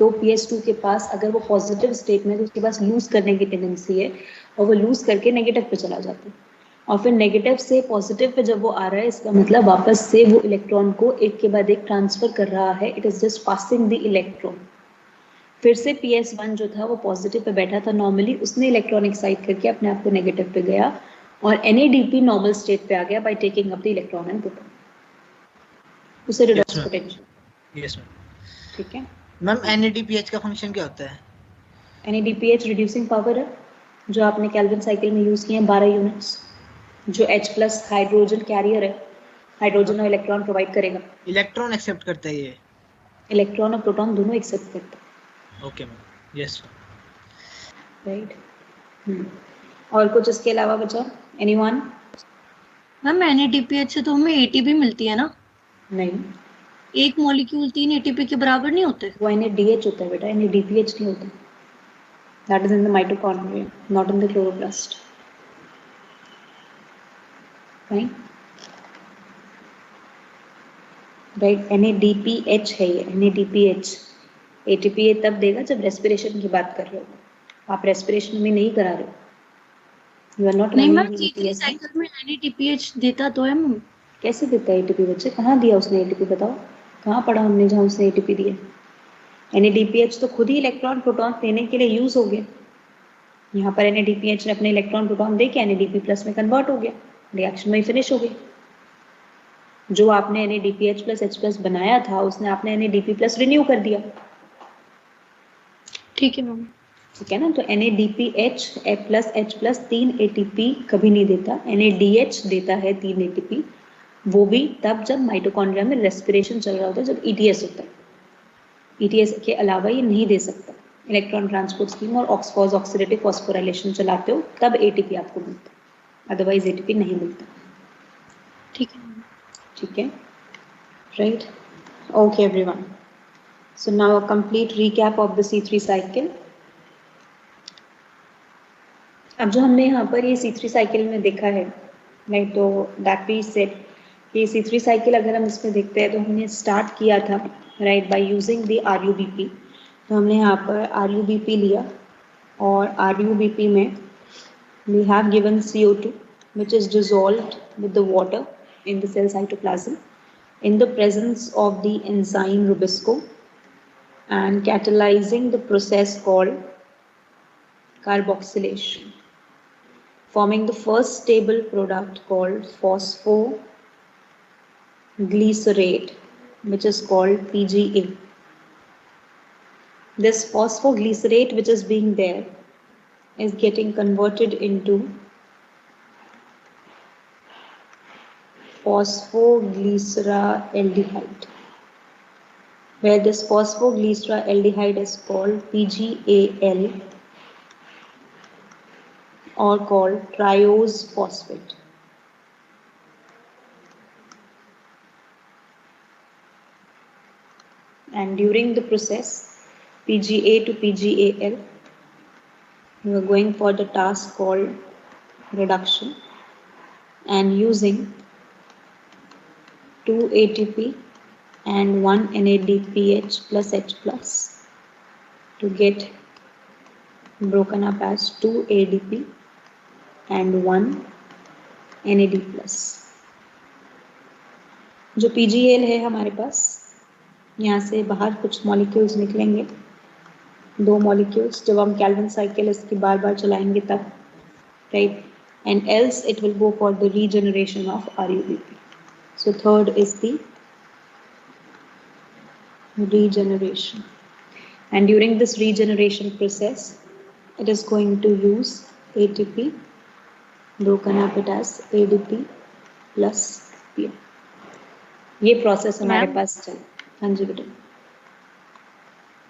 तो PS2 के पास अगर वो पॉजिटिव स्टेट में तो उसके पास लूज करने की टेंडेंसी है और वो लूज करके नेगेटिव पे चला जाता है, और फिर नेगेटिव से पॉजिटिव पे जब वो आ रहा है इसका मतलब वापस से वो इलेक्ट्रॉन को एक के बाद एक ट्रांसफर कर रहा है, it is just passing the electron. फिर से PS1 जो था वो पॉजिटिव पे बैठा था नॉर्मली, उसने इलेक्ट्रॉन एक्साइट करके अपने आप को नेगेटिव पे गया और NADP नॉर्मल स्टेट पे आ गया by taking up the electron and proton, उसे रिडक्स पोटेंशियल। Yes ma'am. ठीक है मैम, NADPH का फंक्शन क्या होता है? NADPH रिड्यूसिंग पावर है, जो आपने केल्विन साइकिल में यूज किए हैं 12 यूनिट्स, जो H+ हाइड्रोजन कैरियर है, हाइड्रोजन और इलेक्ट्रॉन प्रोवाइड करेगा। इलेक्ट्रॉन एक्सेप्ट करता है ये? इलेक्ट्रॉन और प्रोटॉन दोनों एक्सेप्ट करता है। Okay ma'am, yes right. और कुछ इसके अलावा बचा? एनीवन? मैम NADPH से तो हमें ATP मिलती है ना? नहीं, एक मॉलिक्यूल 3 ATP के बराबर नहीं होते? वो NADH होता है बेटा, NADPH नहीं होता। That is in the mitochondria, not in the chloroplast. Fine. Right, NADPH है ये, NADPH। ATP ये तब देगा जब रेस्पिरेशन की बात कर रहे हो, आप रेस्पिरेशन में नहीं करा रहे हो। You are not नहीं running ma'am, the C3 ATP। Cycle में NADPH देता तो है मैम। कैसे देता है ATP बच्चे? कहाँ दिया उसने ATP बताओ? कहाँ पढ़ा हमने जहाँ उसने ATP दिया? NADPH तो खुद ही इलेक्ट्रॉन प्रोटॉन देने के लिए यूज हो गया। यहाँ पर NADPH ने अपने इलेक्ट्रॉन प्रोटॉन दे के NADP+ में कन्वर्ट हो गया, रिएक्शन में फिनिश हो गई। जो आपने NADPH+ H+ बनाया था उसने आपने NADP+ रिन्यू कर दिया। ठीक है मैम। ठीक है ना, तो NADPH H+ H+ 3 ATP कभी नहीं देता, NADH देता है 3 ATP, वो भी तब जब माइटोकॉन्ड्रिया में रेस्पिरेशन चल रहा होता है, जब ETS होता है। ETS के अलावा ये नहीं दे सकता। इलेक्ट्रॉन ट्रांसपोर्ट स्कीम और ऑक्सफॉर्स ऑक्सीडेटिव फॉस्फोराइलेशन चलाते हो तब ATP आपको मिलता है, अदरवाइज ATP नहीं मिलता। ठीक है, ठीक है, right. Okay everyone, so now a complete recap of the C3 cycle. अब जो हमने यहाँ पर ये C3 साइकिल में देखा है, राइट, तो दैट वी सेड कि C3 साइकिल अगर हम इसमें देखते हैं तो हमने स्टार्ट किया था, right, by using the RUBP। तो हमने यहाँ पर RUBP लिया और RUBP में we have given CO2 which is dissolved with the water in the cell cytoplasm in the presence of the enzyme Rubisco and catalyzing the process called carboxylation, forming the first stable product called phosphoglycerate, which is called PGA. This phosphoglycerate which is being there is getting converted into phosphoglyceraldehyde, where this phosphoglyceraldehyde is called PGAL or called triose phosphate. And during the process PGA to PGAL, we are going for the task called reduction and using 2 ATP and 1 NADPH plus H plus to get broken up as 2 ADP and 1 NAD plus. जो PGAL है हमारे पास, यहाँ से बाहर कुछ molecules निकलेंगे, 2 molecules, जब हम केल्विन साइकिल इसकी बार बार चलाएंगे तब, right, and else it will go for the regeneration of RUBP. So third is the regeneration, and during this regeneration process it is going to use ATP broken up it as ADP plus P. ये process हमारे पास चल। हाँ जी बेटा।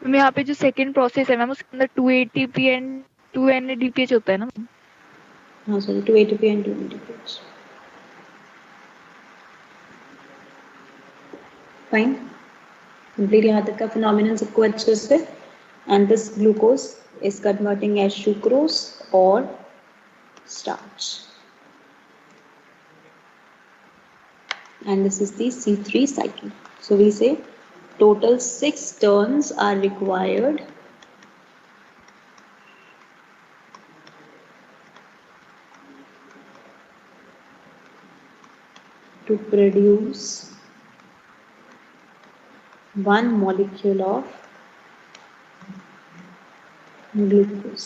Ma'am यहाँ पे जो second process है ma'am उसके अंदर 2 ATP एंड 2 NADPH होता है ना? हाँ sorry, 2 ATP and 2 NADPH। Fine, complete यहाँ तक का फिनोमिनन सबको अच्छे से। And this glucose is converting as sucrose और starch, and this is the C3 cycle. So we say total 6 turns are required to produce 1 molecule of glucose.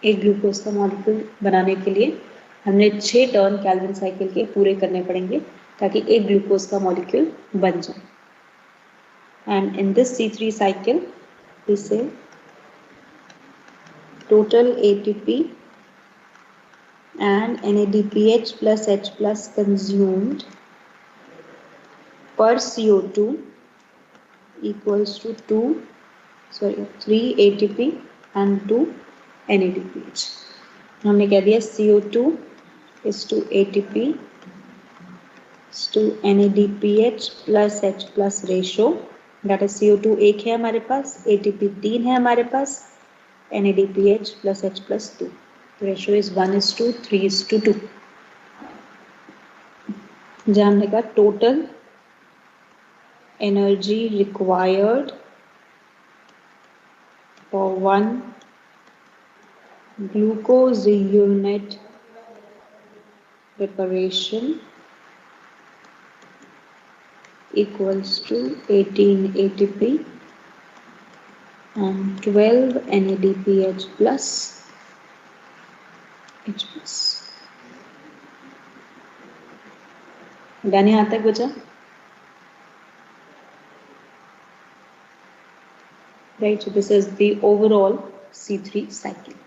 एक glucose का molecule बनाने के लिए हमने 6 टर्न कैल्विन साइकिल के पूरे करने पड़ेंगे ताकि एक ग्लूकोज का मॉलिक्यूल बन जाए। And in this C3 cycle we say total ATP and NADPH plus H plus consumed per CO2 equals to 3 ATP and 2 NADPH। हमने कह दिया CO2 is to ATP is to NADPH plus H plus ratio, that is CO2 1 है हमारे पास, ATP 3 है हमारे पास, NADPH plus H plus 2, ratio is 1:3:2। जहाँ हमने कहा total energy required for 1 glucose unit preparation equals to 18 ATP and 12 NADPH plus H plus। Done यहाँ तक बचा? Right, so this is the overall C3 cycle।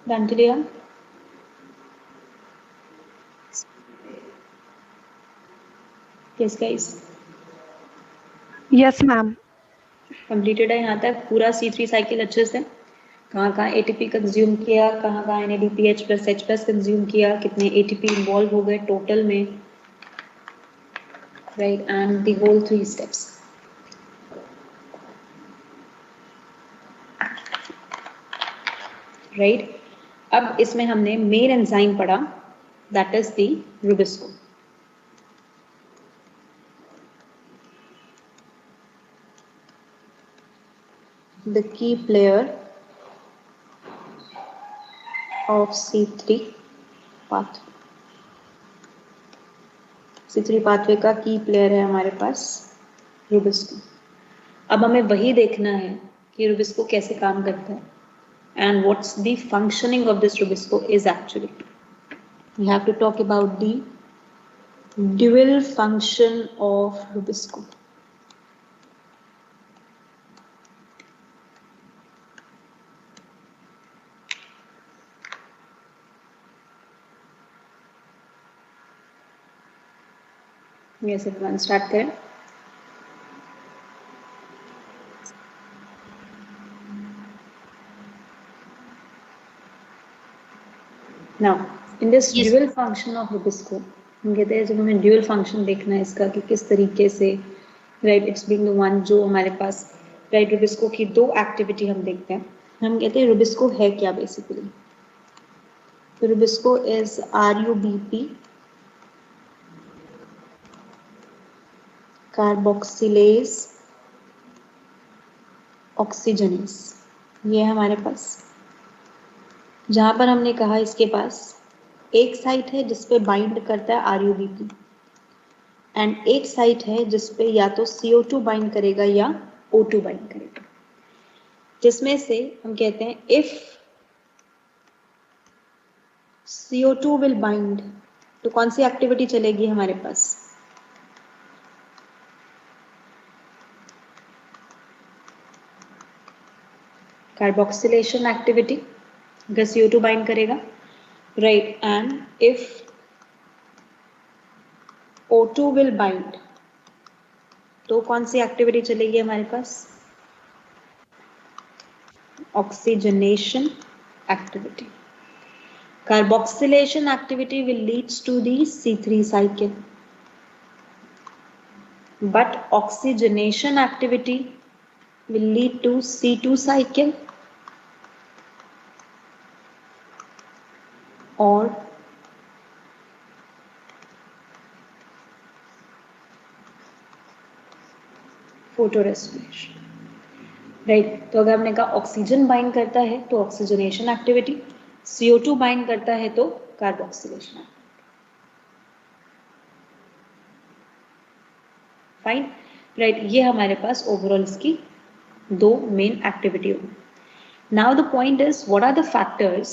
Done today? Yes guys, Yes, ma'am. completed है यहाँ तक पूरा C3 cycle अच्छे से। कहाँ कहाँ ATP कंज्यूम किया, कहाँ कहाँ NADPH plus H plus consume किया, कितने ATP इन्वॉल्व हो गए टोटल में, right, and the whole 3 steps. Right, अब इसमें हमने मेन एंजाइम पढ़ा, that is the rubisco. The key player of C3 pathway। C3 pathway का की प्लेयर है हमारे पास रूबिस्को। अब हमें वही देखना है कि रूबिस्को कैसे काम करता है and what's the functioning of this Rubisco is actually. We have to talk about the dual function of Rubisco। Yes, everyone, start करें। Now, in this Yes. dual function of Rubisco, हम कहते हैं जब हमें dual function देखना है इसका कि किस तरीके से, right, it's being the one जो हमारे पास, right, Rubisco की 2 एक्टिविटी हम देखते हैं। हम कहते हैं Rubisco है क्या बेसिकली? तो Rubisco is RUBP carboxylase oxygenase, ये है हमारे पास। जहां पर हमने कहा इसके पास एक साइट है जिसपे बाइंड करता है RUBP एंड एक साइट है जिसपे या तो CO2 बाइंड करेगा या O2 बाइंड करेगा, जिसमें से हम कहते हैं इफ CO2 will bind, तो कौन सी एक्टिविटी चलेगी हमारे पास? कार्बोक्सिलेशन एक्टिविटी, अगर CO2 बाइंड करेगा, right, and if O2 will bind, तो कौन सी एक्टिविटी चलेगी हमारे पास? Oxygenation activity. Carboxylation activity will leads to the C3 cycle, but oxygenation activity will lead to C2 cycle or photorespiration. Right, तो अगर हमने कहा ऑक्सीजन बाइंड करता है तो ऑक्सीजनेशन एक्टिविटी, CO2 बाइंड करता है तो कार्बोक्सिलेशन एक्टिविटी. फाइन, राइट, ये हमारे पास ओवरऑल इसकी दो मेन एक्टिविटी होगी. Now the point is what are the factors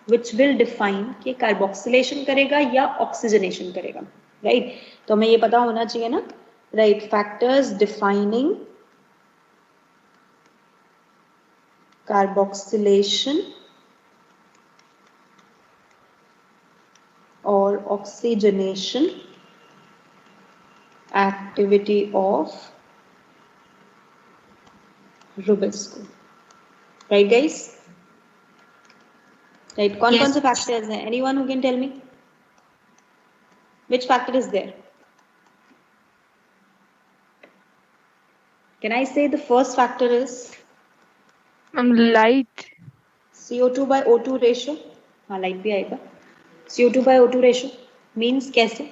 which will define कि कार्बोक्सिलेशन करेगा या ऑक्सीजनेशन करेगा. राइट, तो हमें ये पता होना चाहिए ना. Right, factors defining carboxylation or oxygenation activity of Rubisco. Right, guys? Right, कौन कौन से factors हैं? Anyone who can tell me? Which factor is there? Can I say the first factor is light. CO2 by O2 ratio. हाँ, light भी आएगा. CO2 by O2 ratio means कैसे?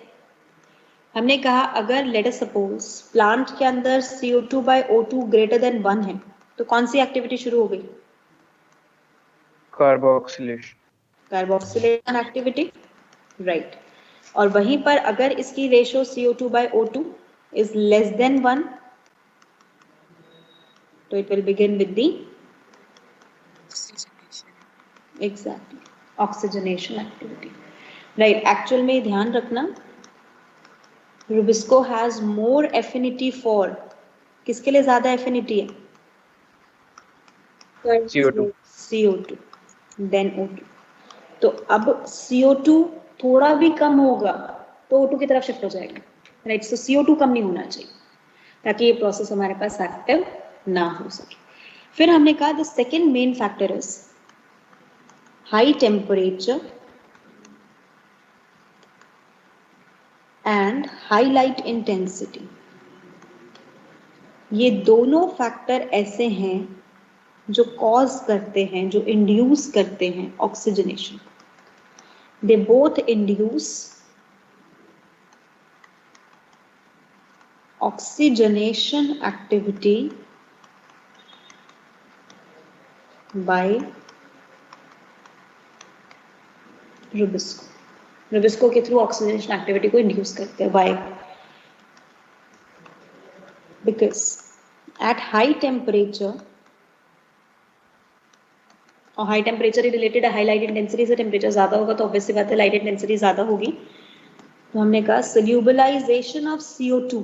हमने कहा अगर लेट अस सपोज प्लांट के अंदर CO2 by O2 greater than 1 है तो कौन सी एक्टिविटी शुरू हो गई? कार्बोक्सिलेशन. Carboxylation activity, right. और वहीं पर अगर इसकी ratio CO2 by O2 is less than 1 तो it will begin with the exactly oxygenation activity. Right, actual में ध्यान रखना Rubisco has more affinity for, किसके लिए ज्यादा एफिनिटी है? CO2 then O2. तो अब CO2 थोड़ा भी कम होगा तो O2 की तरफ शिफ्ट हो जाएगा. राइट, सो CO2 कम नहीं होना चाहिए ताकि ये प्रोसेस हमारे पास एक्टिव ना हो सके. फिर हमने कहा the second main factor is high temperature and high light intensity. ये दोनों फैक्टर ऐसे हैं जो कॉज करते हैं, जो इंड्यूस करते हैं oxygenation. They both induce oxygenation activity by rubisco. Rubisco के थ्रू ऑक्सीजनेशन एक्टिविटी को इंड्यूस करते हैं. By because at high temperature, और हाई टेम्परेचर ही रिलेटेड है हाई लाइट इंटेंसिटी से. टेम्परेचर ज्यादा होगा तो ऑब्वियसली बात है लाइट इंटेंसिटी ज्यादा होगी. तो हमने कहा solubilization of CO2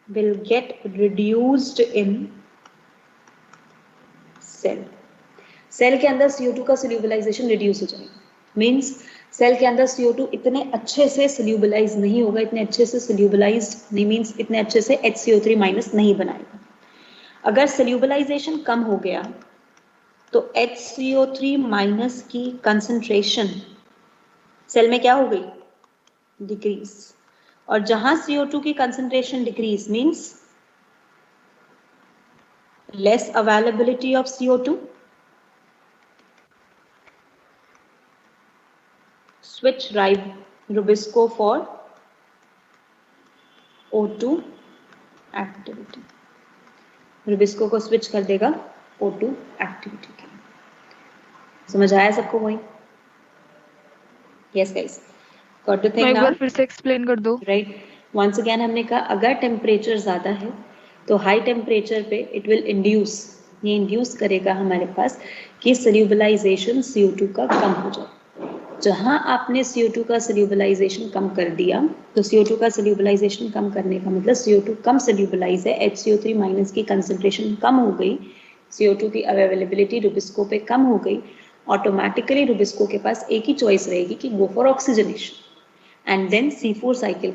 will get reduced in cell. Cell के अंदर CO2 का सोल्यूबलाइजेशन रिड्यूस हो जाएगा. मींस सेल के अंदर CO2 इतने अच्छे से सोल्यूबलाइज नहीं होगा, इतने अच्छे से सोल्यूबलाइज नहीं मींस इतने अच्छे से HCO3 माइनस नहीं बनाएगा. अगर सोल्यूबलाइजेशन कम हो गया तो HCO3 माइनस की कंसंट्रेशन सेल में क्या हो गई? डिक्रीज. और जहां CO2 की concentration decrease means less availability of CO2, switch Rubisco for O2 activity. Rubisco को switch कर देगा O2 activity के. समझ आया सबको वही? Yes guys. Got to think now. एक बार फिर से एक्सप्लेन कर दो. Right. Once again हमने कहा अगर टेम्परेचर ज्यादा है तो हाई टेम्परेचर पे इट विल इंड्यूस ये इंड्यूस करेगा हमारे पास कि सोल्यूबलाइजेशन CO2 का कम हो जाए। जहां आपने CO2 का सोल्यूबलाइजेशन कम कर दिया, तो CO2 का सोल्यूबलाइजेशन कम करने का मतलब CO2 कम सोल्यूबलाइज है, HCO3 माइनस की कंसंट्रेशन कम हो गई, CO2 की अवेलेबिलिटी रुबिस्को पे कम हो गई, ऑटोमेटिकली रुबिस्को के पास एक ही चॉइस रहेगी कि go for oxygenation and then C3 cycle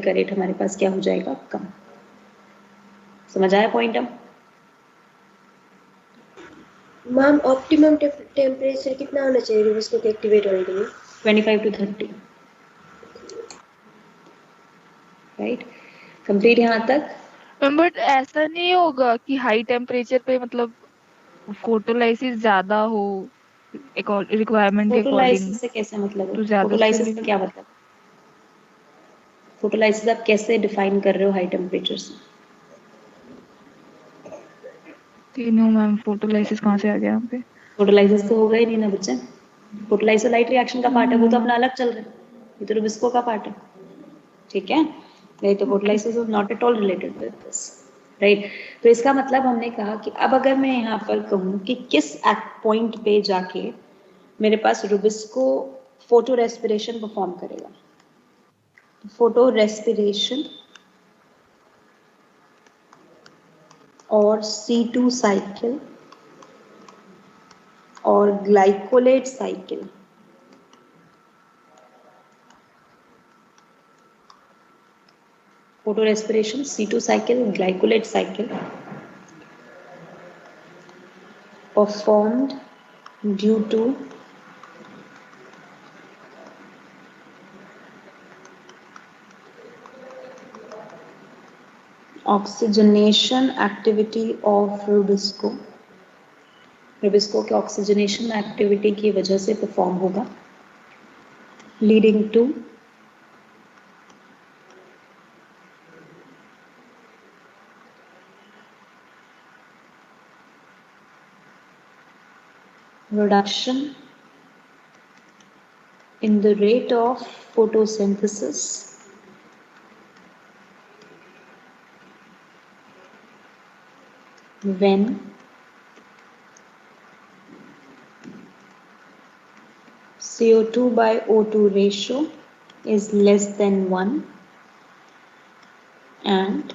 का रेट हमारे पास क्या हो जाएगा, कम। समझ आया पॉइंट? अब मैम ऑप्टिमम टेम्परेचर कितना होना चाहिए रुबिस्को के एक्टिवेट होने के लिए? 25 to 30, राइट। कंप्लीट यहाँ तक? बट ऐसा नहीं होगा कि हाई टेम्परेचर पे मतलब फोटोलाइसिस ज्यादा हो रिक्वायरमेंट के अकॉर्डिंग? फोटोलाइसिस से कैसे मतलब है? तो ज्यादा फोटोलाइसिस से का क्या मतलब? फोटोलाइसिस आप कैसे डिफाइन कर रहे हो हाई टेम्परेचर से? तीनों मैम फोटोलाइसिस कहाँ से आ गया यहाँ पे? फोटोलाइसिस तो होगा ही नहीं ना बच्चे। फोटोलाइसिस लाइट रिएक्शन का पार्ट है, वो तो अपना अलग चल रहा है, ये तो रुबिस्को का पार्ट है, ठीक है। नहीं तो photolysis is not at all related with this, right. तो इसका मतलब हमने कहा कि अब अगर मैं यहाँ पर कहूँ कि किस पॉइंट पे जाके मेरे पास रुबिस्को फोटो रेस्पिरेशन परफॉर्म करेगा, फोटो रेस्पिरेशन और C2 साइकिल और glycolate cycle photorespiration, C2 cycle, glycolate cycle performed due to oxygenation activity of rubisco. Rubisco के ऑक्सीजनेशन एक्टिविटी की वजह से परफॉर्म होगा, leading to reduction in the rate of photosynthesis when CO2 by O2 ratio is less than 1 and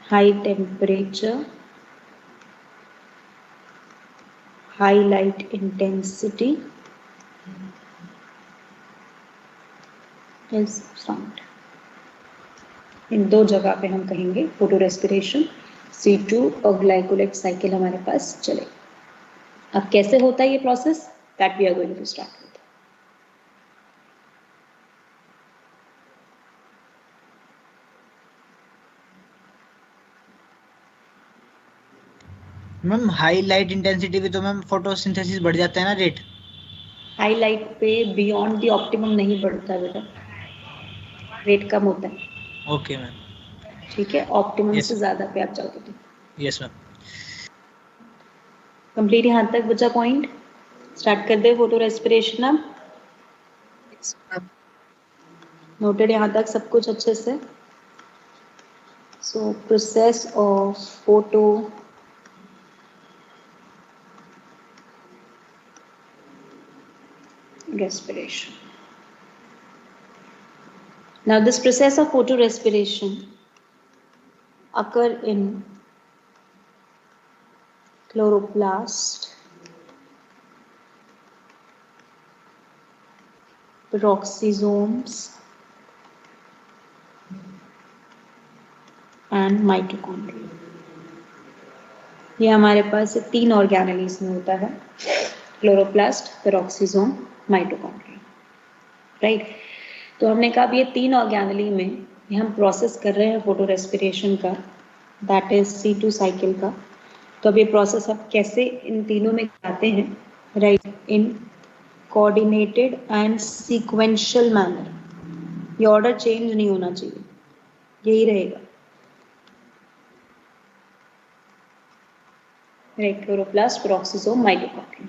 high temperature, high light intensity is found। इन दो जगह पे हम कहेंगे फोटो रेस्पिरेशन, C2 और ग्लाइकोलेट साइकिल हमारे पास चले। अब कैसे होता है ये process, that we are going to start with. Ma'am high light intensity पे तो मैम फोटोसिंथेसिस बढ़ जाता है ना रेट? हाई लाइट पे बियॉन्ड द ऑप्टिमम नहीं बढ़ता बेटा, रेट कम होता है। ओके मैम, ठीक है, ऑप्टिमम Yes. से ज्यादा पे आप जाओगे तो। Yes ma'am. कंप्लीट यहाँ तक बचा पॉइंट? स्टार्ट कर दे फोटो रेस्पिरेशन अब। नोटेड यहाँ तक सब कुछ अच्छे से? So process of photo respiration. Now this process of photorespiration occur in chloroplast, peroxisomes and mitochondria। ये हमारे पास 3 ऑर्गेनेल्स में होता है, क्लोरोप्लास्ट, पेरोक्सिसोम, माइटोकॉन्ड्रिया, राइट। तो हमने कहा अब ये 3 ऑर्गेनेली में ये हम प्रोसेस कर रहे हैं फोटो रेस्पिरेशन का, दैट इज C2 साइकिल का। तो अब ये प्रोसेस अब कैसे इन तीनों में करते हैं, right, in coordinated and sequential manner. ये ऑर्डर चेंज नहीं होना चाहिए, यही रहेगा, right. Chloroplast, peroxisome, mitochondria.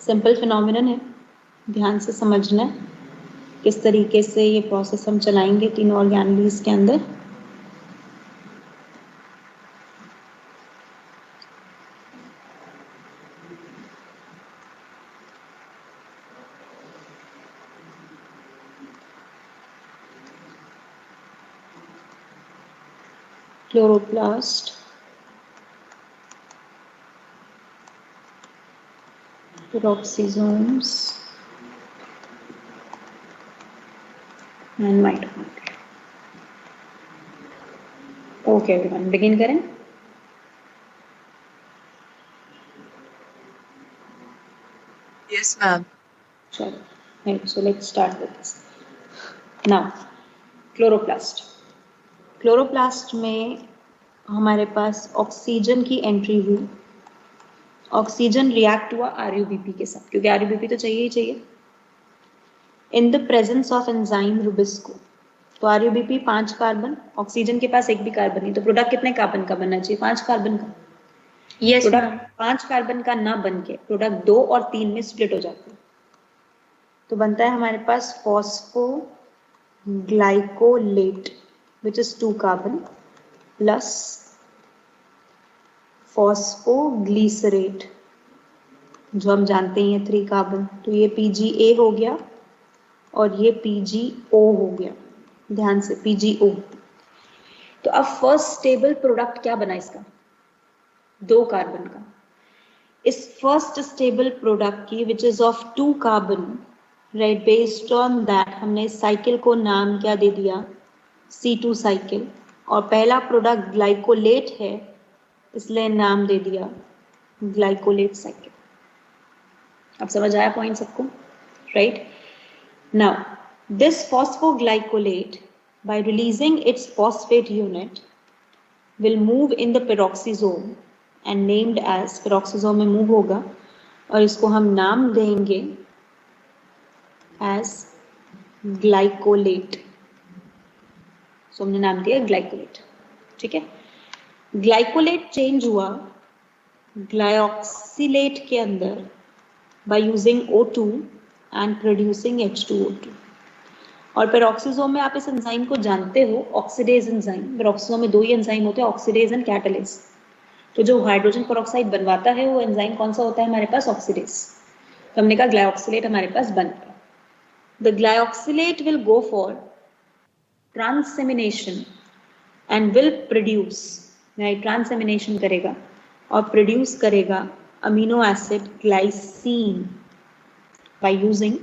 Simple phenomenon है, ध्यान से समझना है किस तरीके से ये प्रोसेस हम चलाएंगे तीनों ऑर्गेनेल्स के अंदर। Chloroplast, peroxisomes and mitochondria. Okay everyone, begin करें। Yes, ma'am. चलो, right, so let's start with this. Now, chloroplast. Chloroplast में हमारे पास ऑक्सीजन की एंट्री हुई, ऑक्सीजन रिएक्ट हुआ आरयूबीपी के साथ, क्योंकि आरयूबीपी तो चाहिए ही चाहिए, in the presence of enzyme Rubisco. तो आरयूबीपी 5 कार्बन, ऑक्सीजन के पास एक भी कार्बन नहीं, तो प्रोडक्ट कितने कार्बन का बनना चाहिए? 5 कार्बन का। यस प्रोडक्ट 5 कार्बन का ना बन के प्रोडक्ट 2 और 3 में स्प्लिट हो जाता है, तो बनता है हमारे पास phosphoglycolate which is 2 carbon plus phosphoglycerate जो हम जानते हैं 3 कार्बन, तो ये PgA हो गया और ये PgO हो गया, ध्यान से PgO। तो अब फर्स्ट स्टेबल प्रोडक्ट क्या बना इसका? 2 कार्बन का। इस फर्स्ट स्टेबल प्रोडक्ट की which is of 2 carbon, right, based on that हमने साइकिल को नाम क्या दे दिया? C2 साइकिल, और पहला प्रोडक्ट ग्लाइकोलेट है इसलिए नाम दे दिया ग्लाइकोलेट साइकिल। अब समझ आया पॉइंट सबको, right? Now this phosphoglycolate by releasing its phosphate unit will move in the peroxisome and named as, peroxisome में move होगा और इसको हम नाम देंगे as glycolate। सो हमने नाम दिया ग्लाइकोलेट, ठीक है। ग्लाइकोलेट चेंज हुआ ग्लाइऑक्सिलेट के अंदर by using O2 and producing H2O2। और पेरोक्सिसोम में आप इस एंजाइम को जानते हो, ऑक्सीडेज एंजाइम। पेरोक्सिसोम में 2 ही एंजाइम होते हैं, ऑक्सीडेज एंड कैटालेज। तो जो हाइड्रोजन पेरोक्साइड बनवाता है वो एंजाइम कौन सा होता है हमारे पास? ऑक्सीडेज। तो हमने कहा ग्लाइऑक्सिलेट हमारे पास बन गया। The glyoxylate will go for transamination and will produce, right, transamination करेगा और प्रोड्यूस करेगा amino acid glycine by using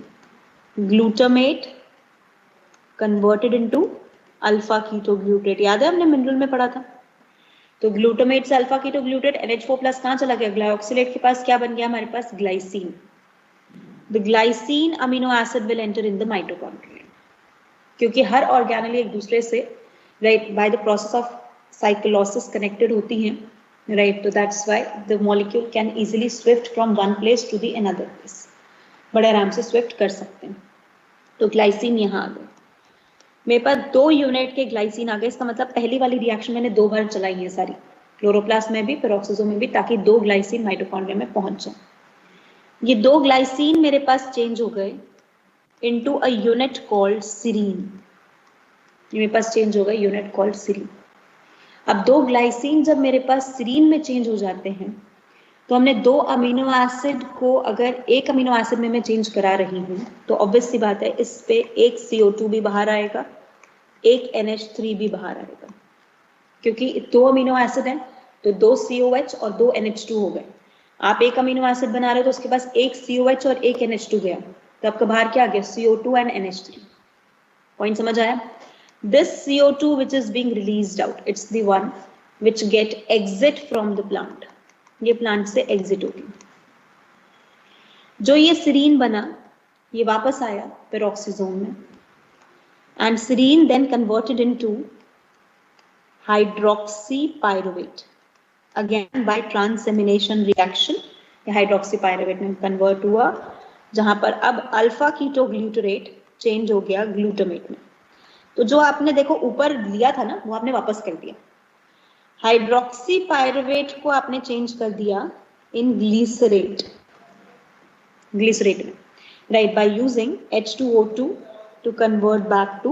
glutamate converted into alpha ketoglutarate. याद है हमने मिनरल में पढ़ा था? तो ग्लूटामेट से अल्फा कीटोग्लूटेट NH4+ कहाँ चला गया? ग्लाइऑक्सिलेट के पास क्या बन गया हमारे पास? Glycine. The glycine amino acid will enter in the mitochondria, क्योंकि हर ऑर्गेनेल एक दूसरे से, right, by the process of cyclosis connected होती हैं, राइट। तो that's why the molecule can easily swift from one place to the another place, बड़े आराम से स्विफ्ट कर सकते हैं। तो ग्लाइसिन यहाँ आ गया, मेरे पास 2 यूनिट के ग्लाइसिन आ गए। इसका मतलब पहली वाली रिएक्शन मैंने 2 बार चलाई है सारी, क्लोरोप्लास्ट में भी पेरोक्सिसोम में भी, ताकि 2 ग्लाइसिन माइटोकॉन्ड्रिया में पहुंच जाए। ये 2 ग्लाइसिन मेरे पास चेंज हो गए into a unit called serine। ये मेरे पास चेंज हो गया यूनिट कॉल्ड serine। अब 2 ग्लाइसिन जब मेरे पास serine में चेंज हो जाते हैं, तो हमने 2 अमीनो एसिड को, अगर एक अमीनो एसिड में मैं चेंज करा रही हूँ तो ऑब्वियस सी बात है इस पे एक CO2 भी बाहर आएगा, एक NH3 भी बाहर आएगा, क्योंकि 2 अमीनो एसिड हैं तो 2 COH और 2 NH2 हो गए। आप एक अमीनो एसिड बना रहे हो तो उसके पास एक COH और एक NH2 गया, तो आपका बाहर क्या आ गया? CO2 and NH3। पॉइंट समझ आया? This CO2 which is being released out, it's the one which get exit from the plant। ये प्लांट से एग्जिट होगी। जो ये serine बना ये वापस आया पेरोक्सिसोम में, and serine then converted into hydroxypyruvate again by transamination reaction। ये हाइड्रोक्सीपाइरुवेट में कन्वर्ट हुआ, जहां पर अब अल्फा कीटोग्लूटरेट चेंज हो गया ग्लूटामेट में। तो जो आपने देखो ऊपर लिया था ना, वो आपने वापस कर दिया। हाइड्रोक्सीपाइरुवेट को आपने चेंज कर दिया इन ग्लिसरेट में, right, by using H2O2 to convert back to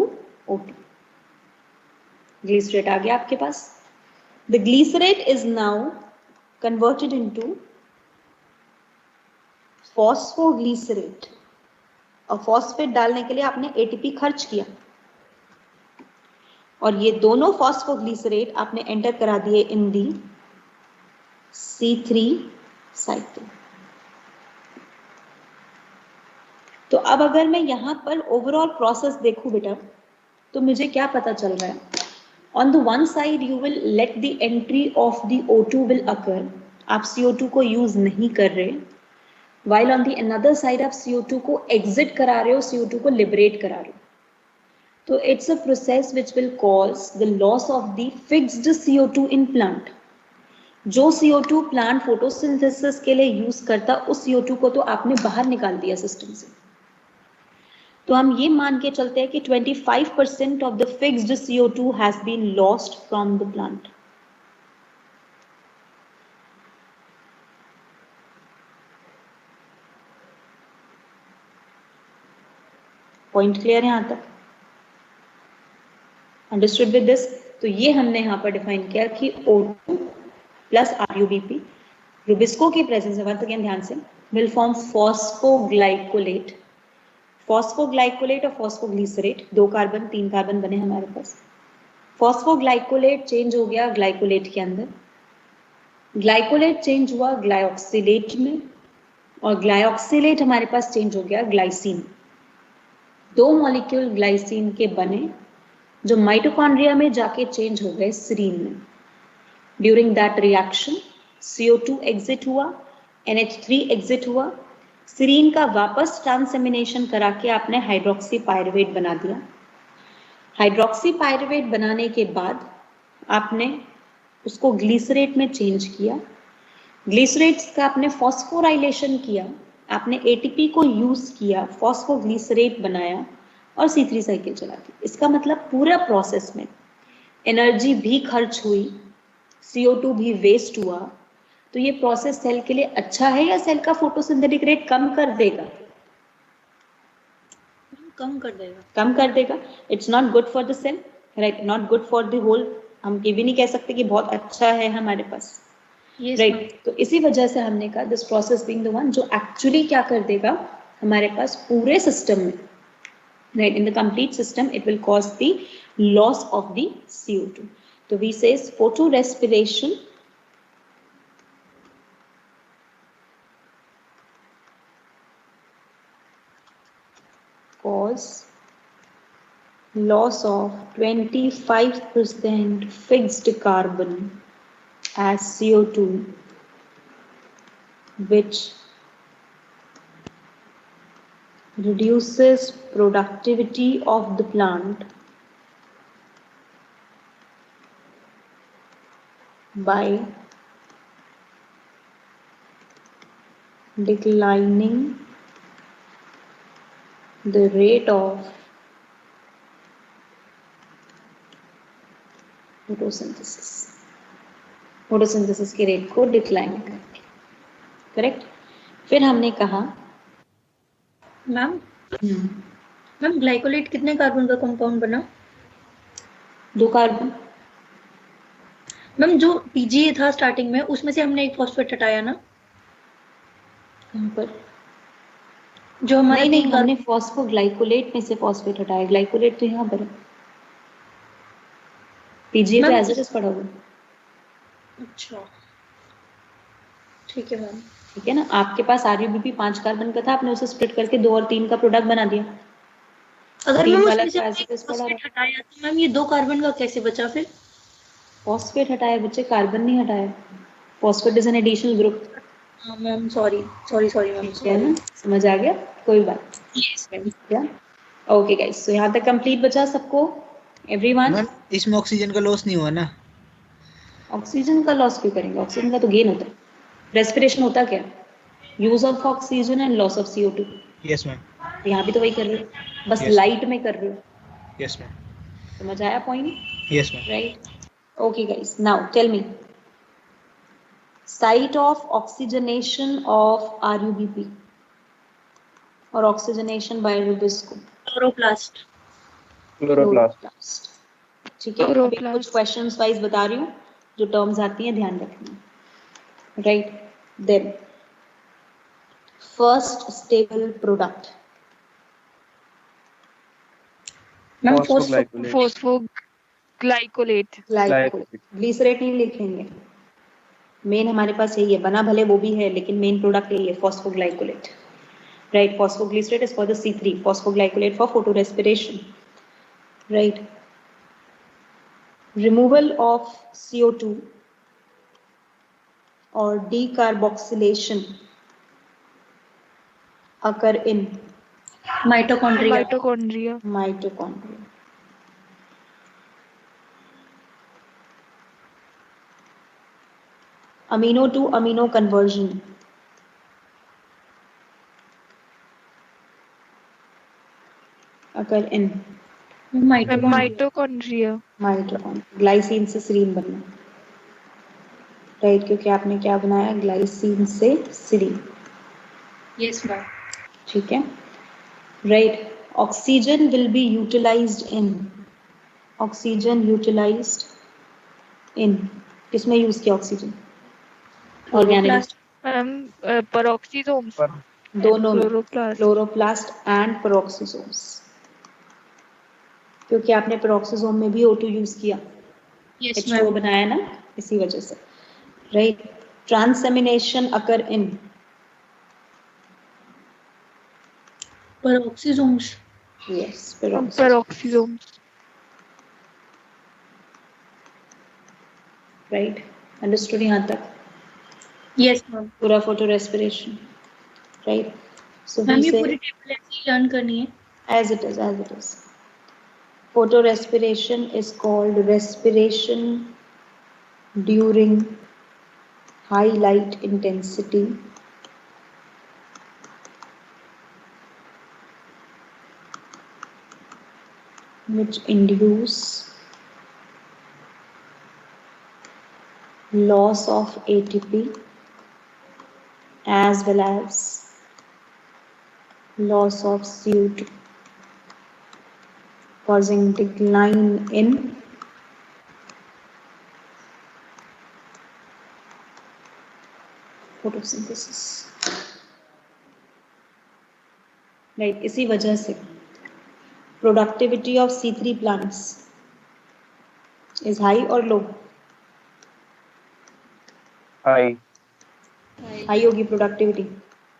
O2. Glycerate आ गया आपके पास. The glycerate is now converted into phosphoglycerate. और फॉस्फेट डालने के लिए आपने ATP खर्च किया और ये दोनों फॉस्फोग्लिसरेट आपने एंटर करा दिए इन दी C3 साइकिल. तो अब अगर मैं यहां पर ओवरऑल प्रोसेस देखूं बेटा तो मुझे क्या पता चल रहा है. On the one side you will let the entry of the O2 will occur. आप CO2 को यूज नहीं कर रहे, while on the another side आप CO2 को exit करा रहे हो, CO2 को liberate करा रहे हो. तो it's a process which will cause the loss of the fixed CO2 in plant. जो CO2 plant photosynthesis के लिए यूज करता उस CO2 को तो आपने बाहर निकाल दिया सिस्टम से. तो हम ये मान के चलते हैं कि 25% of the fixed CO2 has been lost from the plant. Point clear है यहां तक? Understood with this? तो ये हमने यहाँ पर डिफाइन किया कि O2 प्लस RUBP रुबिस्को की प्रेजेंस में, वंस अगेन ध्यान से, विल फॉर्म फॉस्फोग्लाइकोलेट. फॉस्फोग्लाइकोलेट और फॉस्फोग्लिसरेट, 2 कार्बन 3 कार्बन बने हमारे पास. फॉस्फोग्लाइकोलेट चेंज हो गया ग्लाइकोलेट के अंदर, ग्लाइकोलेट चेंज हुआ ग्लाइऑक्सिलेट में और ग्लाइऑक्सिलेट हमारे पास चेंज हो गया ग्लाइसिन. 2 मॉलिक्यूल ग्लाइसिन के बने जो माइटोकॉन्ड्रिया में जाके चेंज हो गए सीरीन में. During that reaction CO2 exit हुआ, NH3 एग्जिट हुआ, सीरीन का वापस ट्रांसएमिनेशन करा के आपने हाइड्रोक्सी पायरुवेट बना दिया. हाइड्रोक्सी पायरुवेट बनाने के बाद आपने उसको ग्लिसरेट में चेंज किया. ग्लिसरेट्स का आपने फॉस्फोराइलेशन किया, आपने ATP को यूज किया, फॉस्फोग्लिसरेट बनाया और C3 साइकिल चला दी. इसका मतलब पूरा प्रोसेस में एनर्जी भी खर्च हुई, CO2 भी वेस्ट हुआ. तो ये प्रोसेस सेल के लिए अच्छा है या सेल का फोटोसिंथेटिक रेट कम कर देगा? कम कर देगा. कम कर देगा. It's not good for the cell, right, not good for the whole. हम ये भी नहीं कह सकते कि बहुत अच्छा है हमारे पास, राइट. तो इसी वजह से हमने कहा this process being the one जो एक्चुअली क्या कर देगा हमारे पास पूरे सिस्टम में, right, in the complete system it will cause the loss of the CO2. तो we says photorespiration cause loss of 25% fixed carbon as CO2, which reduces productivity of the plant by declining the rate of photosynthesis. Photosynthesis के rate को decline करके, correct. फिर हमने कहा ma'am glycolate कितने carbon का compound बना? 2 carbon. Ma'am जो PGA था स्टार्टिंग में उसमें से हमने एक फॉस्फेट हटाया ना? कहाँ पर? जो हमारे नहीं, हमने फॉस्फोग्लाइकोलेट में से फॉस्फेट हटाया. ग्लाइकोलेट तो यहाँ पर है, PGA तो एज इट इज पड़ा हुआ. अच्छा ठीक है मैम. ठीक है ना. आपके पास RUBP 5 कार्बन का था, आपने उसे स्प्लिट करके 2 और 3 का प्रोडक्ट बना दिया. अगर तीन मैम वाला उसमें से तो हमने as it is पड़ा फॉस्फेट हटाया तो मैम ये 2 कार्बन का कैसे बचा फिर? फॉस्फेट हटाया बच्चे, कार्बन नहीं हटाया. Phosphate is an additional group. हाँ मैम सॉरी मैम. ठीक है ना, समझ आ गया, कोई बात. Yes ma'am. ओके गाइस, सो यहाँ तक कंप्लीट बचा सबको, एवरीवन. मैम इसमें ऑक्सीजन का लॉस नहीं हुआ ना? ऑक्सीजन का लॉस क्यों करेंगे? ऑक्सीजन का तो गेन होता है. रेस्पिरेशन होता क्या? Use of oxygen and loss of CO2. Yes ma'am. यहाँ भी तो वही कर रहे हो, बस Yes. लाइट में कर रहे हो. Yes ma'am. समझ आया point? Yes ma'am. Right. Okay guys, now tell me site of oxygenation of RUBP or oxygenation by Rubisco. Chloroplast. Chloroplast. ठीक है, अभी कुछ क्लोरोप्लास्ट। क्वेश्चंस वाइज बता रही हूँ, जो टर्म्स आती हैं ध्यान रखना। Right, then first stable product, ma'am phosphoglycolate. Phosphoglycolate. Glycolate. Glycerate नहीं लिखेंगे, मेन हमारे पास यही है, बना भले वो भी है लेकिन मेन प्रोडक्ट यही है, phosphoglycolate. Right, phosphoglycerate is for the C3, phosphoglycolate for photo respiration. Right, removal of CO2 or decarboxylation occur in mitochondria. Mitochondria. mitochondria. Amino to amino conversion occur in mitochondria. Mitochondria. Glycine से serine बनना। Right, क्योंकि आपने क्या बनाया, glycine से serine. Yes ma'am. ठीक है, right, oxygen will be utilized in, oxygen utilized in, किसमें यूज किया ऑक्सीजन? Organic, ma'am पेरोक्सीसोम्स। दोनों में, क्लोरोप्लास्ट। क्लोरोप्लास्ट एंड पेरोक्सीसोम्स, क्योंकि आपने पेरोक्सीसोम में भी O2 यूज किया, यस H2O मैम। बनाया ना, इसी वजह से। Right, transamination occur in, peroxisomes. Yes, peroxisome. Peroxisomes. Right, understood यहाँ तक? Yes ma'am. पूरा photorespiration. Right, so ma'am we ये से पूरी टेबल ऐसे ही लर्न करनी है। as it is. Photorespiration is called respiration during high light intensity which induce loss of ATP as well as loss of CO2, causing decline in photosynthesis. Right, इसी वजह से productivity of C3 plants is high or low? High. High होगी productivity.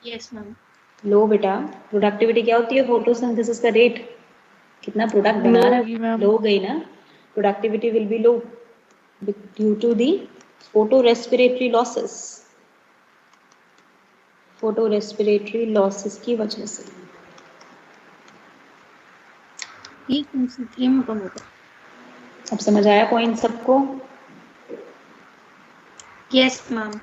Yes ma'am. लो बेटा, productivity क्या होती है? Photosynthesis का रेट, कितना प्रोडक्ट बना लो रहा होगी है, मैम। लो गई ना, productivity will be low due to the photorespiratory losses, photorespiratory losses की वजह से। ये C3 में कम होगा। अब समझ आया पॉइंट सबको? Yes ma'am.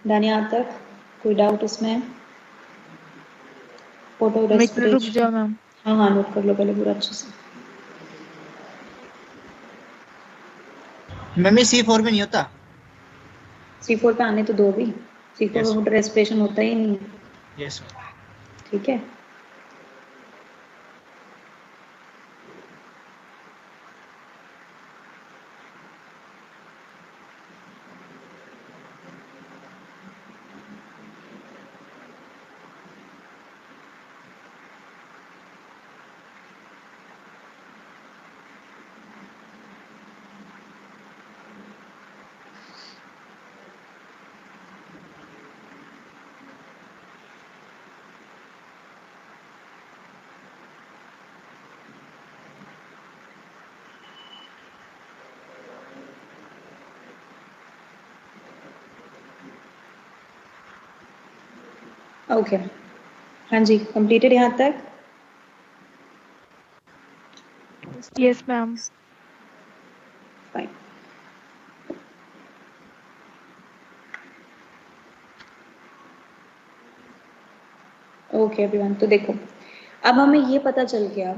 दानिया आप तक कोई डाउट इसमें? फोटो मैं एक मिनट रुक रेस्पिरेशन, जाओ मैम। हाँ हाँ नोट कर लो पहले पूरा अच्छे से। मैम ये C4 में नहीं होता। C4 पे आने तो दो भी, C4 Yes. में फोटो रेस्पिरेशन होता ही नहीं है। यस। ठीक है, ओके, हाँ जी, कंप्लीटेड यहाँ तक? Yes ma'am. Fine. Okay everyone, तो देखो अब हमें ये पता चल गया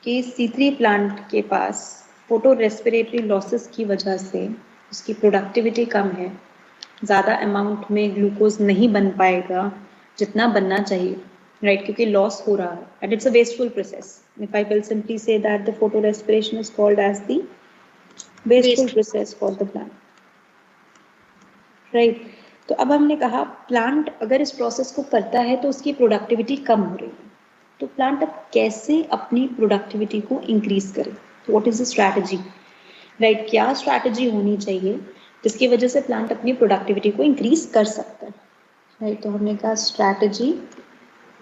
कि C3 प्लांट के पास फोटो रेस्पिरेटरी लॉसेस की वजह से उसकी प्रोडक्टिविटी कम है, ज़्यादा अमाउंट में ग्लूकोज नहीं बन पाएगा जितना बनना चाहिए, राइट, क्योंकि लॉस हो रहा है and it's a wasteful process. If I will simply say that the photorespiration is called as the wasteful process for the plant, right. तो अब हमने कहा प्लांट अगर इस प्रोसेस को करता है तो उसकी प्रोडक्टिविटी कम हो रही है, तो प्लांट अब कैसे अपनी प्रोडक्टिविटी को इंक्रीज करे, तो what is the strategy, right, क्या स्ट्रैटेजी होनी चाहिए जिसकी वजह से प्लांट अपनी प्रोडक्टिविटी को इंक्रीज कर सकता है, राइट. तो हमने कहा strategy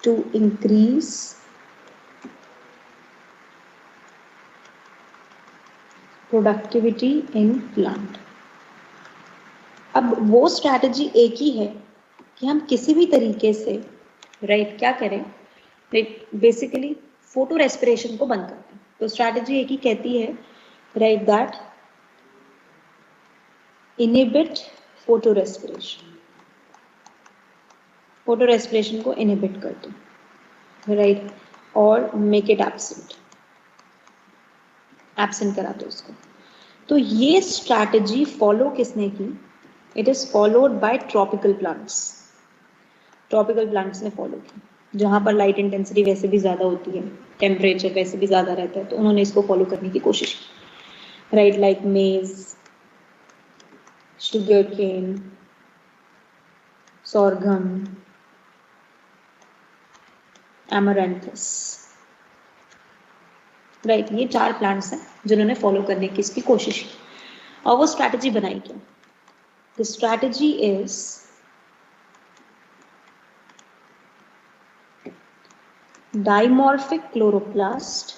to increase productivity in plant. अब वो स्ट्रैटेजी एक ही है कि हम किसी भी तरीके से, राइट, क्या करें, राइट, बेसिकली फोटो रेस्पिरेशन को बंद करते हैं. तो स्ट्रैटेजी एक ही कहती है, right, that inhibit photo respiration, photo respiration को इनहिबिट कर दो, राइट, और मेक इट एब्सेंट, एब्सेंट करा दो उसको. तो ये स्ट्रैटेजी फॉलो किसने की? It is followed by tropical plants. Tropical plants ने फॉलो की, जहाँ पर लाइट इंटेंसिटी वैसे भी ज़्यादा होती है, टेम्परेचर वैसे भी ज़्यादा रहता है, तो उन्होंने इसको फॉलो करने की कोशिश की, राइट, लाइक मेज, शुगर केन, सोरघम, एमरैंथस, राइट. ये 4 प्लांट्स हैं जिन्होंने फॉलो करने की इसकी कोशिश की. और वो स्ट्रैटेजी बनाई क्या? The strategy is dimorphic chloroplast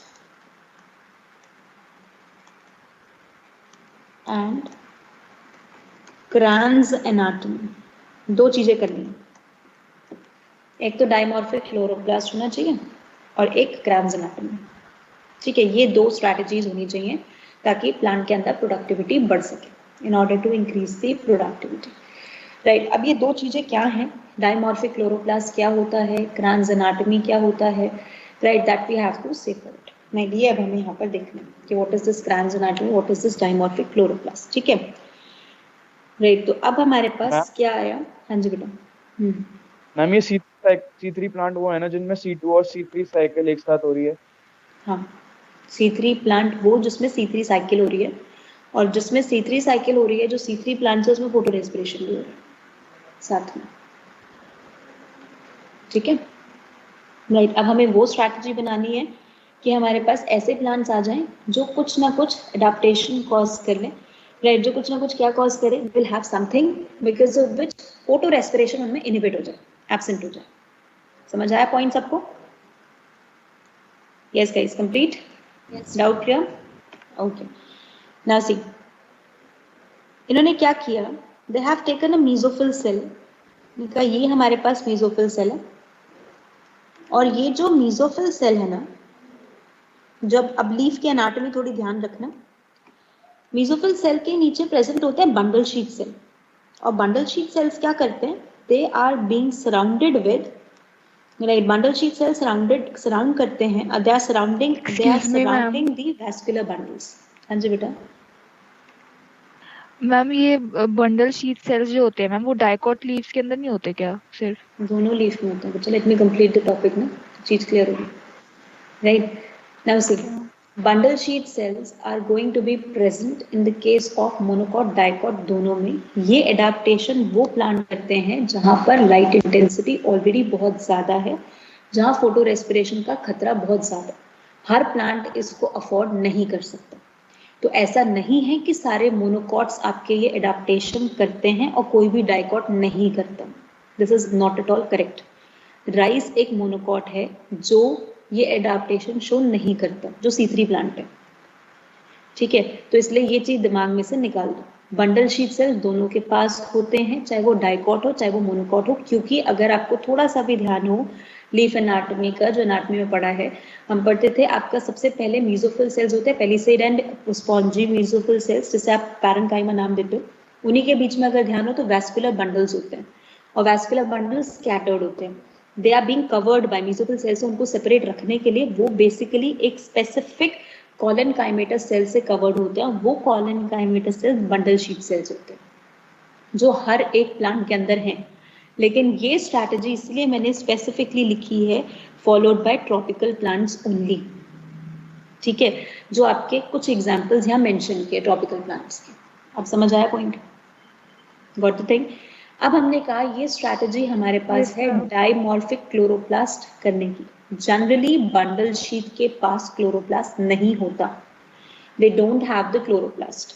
and Kranz anatomy. 2 चीजें करनी है, एक तो डाइमॉर्फिक क्लोरोप्लास्ट होना चाहिए और एक Kranz anatomy, ठीक है. ये 2 स्ट्रैटेजीज होनी चाहिए ताकि प्लांट के अंदर प्रोडक्टिविटी बढ़ सके, in order to increase the productivity, right. अब ये 2 चीजें क्या हैं? डाइमॉर्फिक क्लोरोप्लास्ट क्या होता है, Kranz anatomy क्या होता है, right, that we have to say for it. नहीं, ये अब हमें यहाँ पर देखना है कि what is this Kranz anatomy, what is this dimorphic chloroplast, ठीक है, right. तो अब हमारे पास क्या आया? हाँ जी बेटा. मैम ये C3 प्लांट वो है ना जिनमें C2 और C3 साइकिल एक साथ हो रही है? हाँ, C3 प्लांट वो जिसमें C3 साइकिल हो रही है, और जिसमें C3 साइकिल हो रही है, जो C3 प्लांट है उसमें फोटो रेस्पिरेशन भी हो रहा है साथ में, ठीक है, राइट. अब हमें वो स्ट्रैटेजी बनानी है कि हमारे पास ऐसे प्लांट्स आ जाएं जो कुछ ना कुछ एडाप्टेशन कॉज कर लें, राइट, जो कुछ ना कुछ क्या कॉज करे, will have something because of which photo respiration उनमें इनहिबिट हो जाए, एब्सेंट हो जाए. समझ आया पॉइंट सबको? Yes guys, complete? Doubt clear? Okay. Now see, इन्होंने क्या किया? They have taken a mesophyll cell. इनका ये हमारे पास mesophyll cell है, और ये जो mesophyll cell है ना, जब अब लीफ की एनाटॉमी थोड़ी ध्यान रखना, mesophyll cell के नीचे प्रेजेंट होते हैं बंडल शीट सेल, और बंडल शीट सेल्स क्या करते हैं? They are being surrounded with, right, bundle sheet cell surround करते हैं, they are surrounding the vascular bundles. हाँ जी बेटा. मैम ये बंडल शीट सेल्स जो होते हैं मैम, वो डाइकोट लीव्स के अंदर नहीं होते क्या? सिर्फ दोनों लीफ में होते हैं. चलो let me complete the topic ना, चीज क्लियर होगी, right. Now see, bundle sheet cells are going to be present in the case of monocot dicot, दोनों में. ये एडाप्टेशन वो प्लांट करते हैं जहां पर लाइट इंटेंसिटी ऑलरेडी बहुत ज्यादा है, जहां फोटो रेस्पिरेशन का खतरा बहुत ज्यादा. हर प्लांट इसको अफोर्ड नहीं कर सकता. तो ऐसा नहीं है कि सारे मोनोकॉट्स आपके ये एडाप्टेशन करते हैं और कोई भी डाइकॉट नहीं करता. This is not at all correct. Rice एक मोनोकॉट है जो ये एडाप्टेशन शो नहीं करता, जो C3 प्लांट है, ठीक है. तो इसलिए ये चीज दिमाग में से निकाल दो, बंडल शीट सेल्स दोनों के पास होते हैं, चाहे वो डाइकॉट हो चाहे वो मोनोकॉट हो, क्योंकि अगर आपको थोड़ा सा भी ध्यान हो लीफ एनाटॉमी का, जो एनाटॉमी में पढ़ा है, हम पढ़ते थे आपका सबसे पहले मीजोफिल सेल्स होते हैं, palisade and spongy mesophyll cells, जिसे आप पैरेन्काइमा नाम देते हो। उन्हीं के बीच में अगर ध्यान हो तो वैस्कुलर बंडल्स होते हैं, और वैस्कुलर बंडल्स स्कैटर्ड होते हैं। They are being covered by mesophyll cells. उनको सेपरेट रखने के लिए वो बेसिकली एक स्पेसिफिक कॉलनकाइमेटस सेल से कवर्ड होते हैं। वो collenchymatous cells bundle sheet cells होते हैं, जो हर एक प्लांट के अंदर हैं। लेकिन ये स्ट्रैटेजी इसलिए मैंने स्पेसिफिकली लिखी है, followed by tropical plants only, ठीक है, जो आपके कुछ एग्जांपल्स यहाँ मेंशन किए ट्रॉपिकल प्लांट्स के। अब समझ आया पॉइंट? Got the thing? अब हमने कहा ये स्ट्रैटेजी हमारे पास है डाइमॉर्फिक क्लोरोप्लास्ट करने की। जनरली बंडल शीट के पास क्लोरोप्लास्ट नहीं होता, they don't have the chloroplast.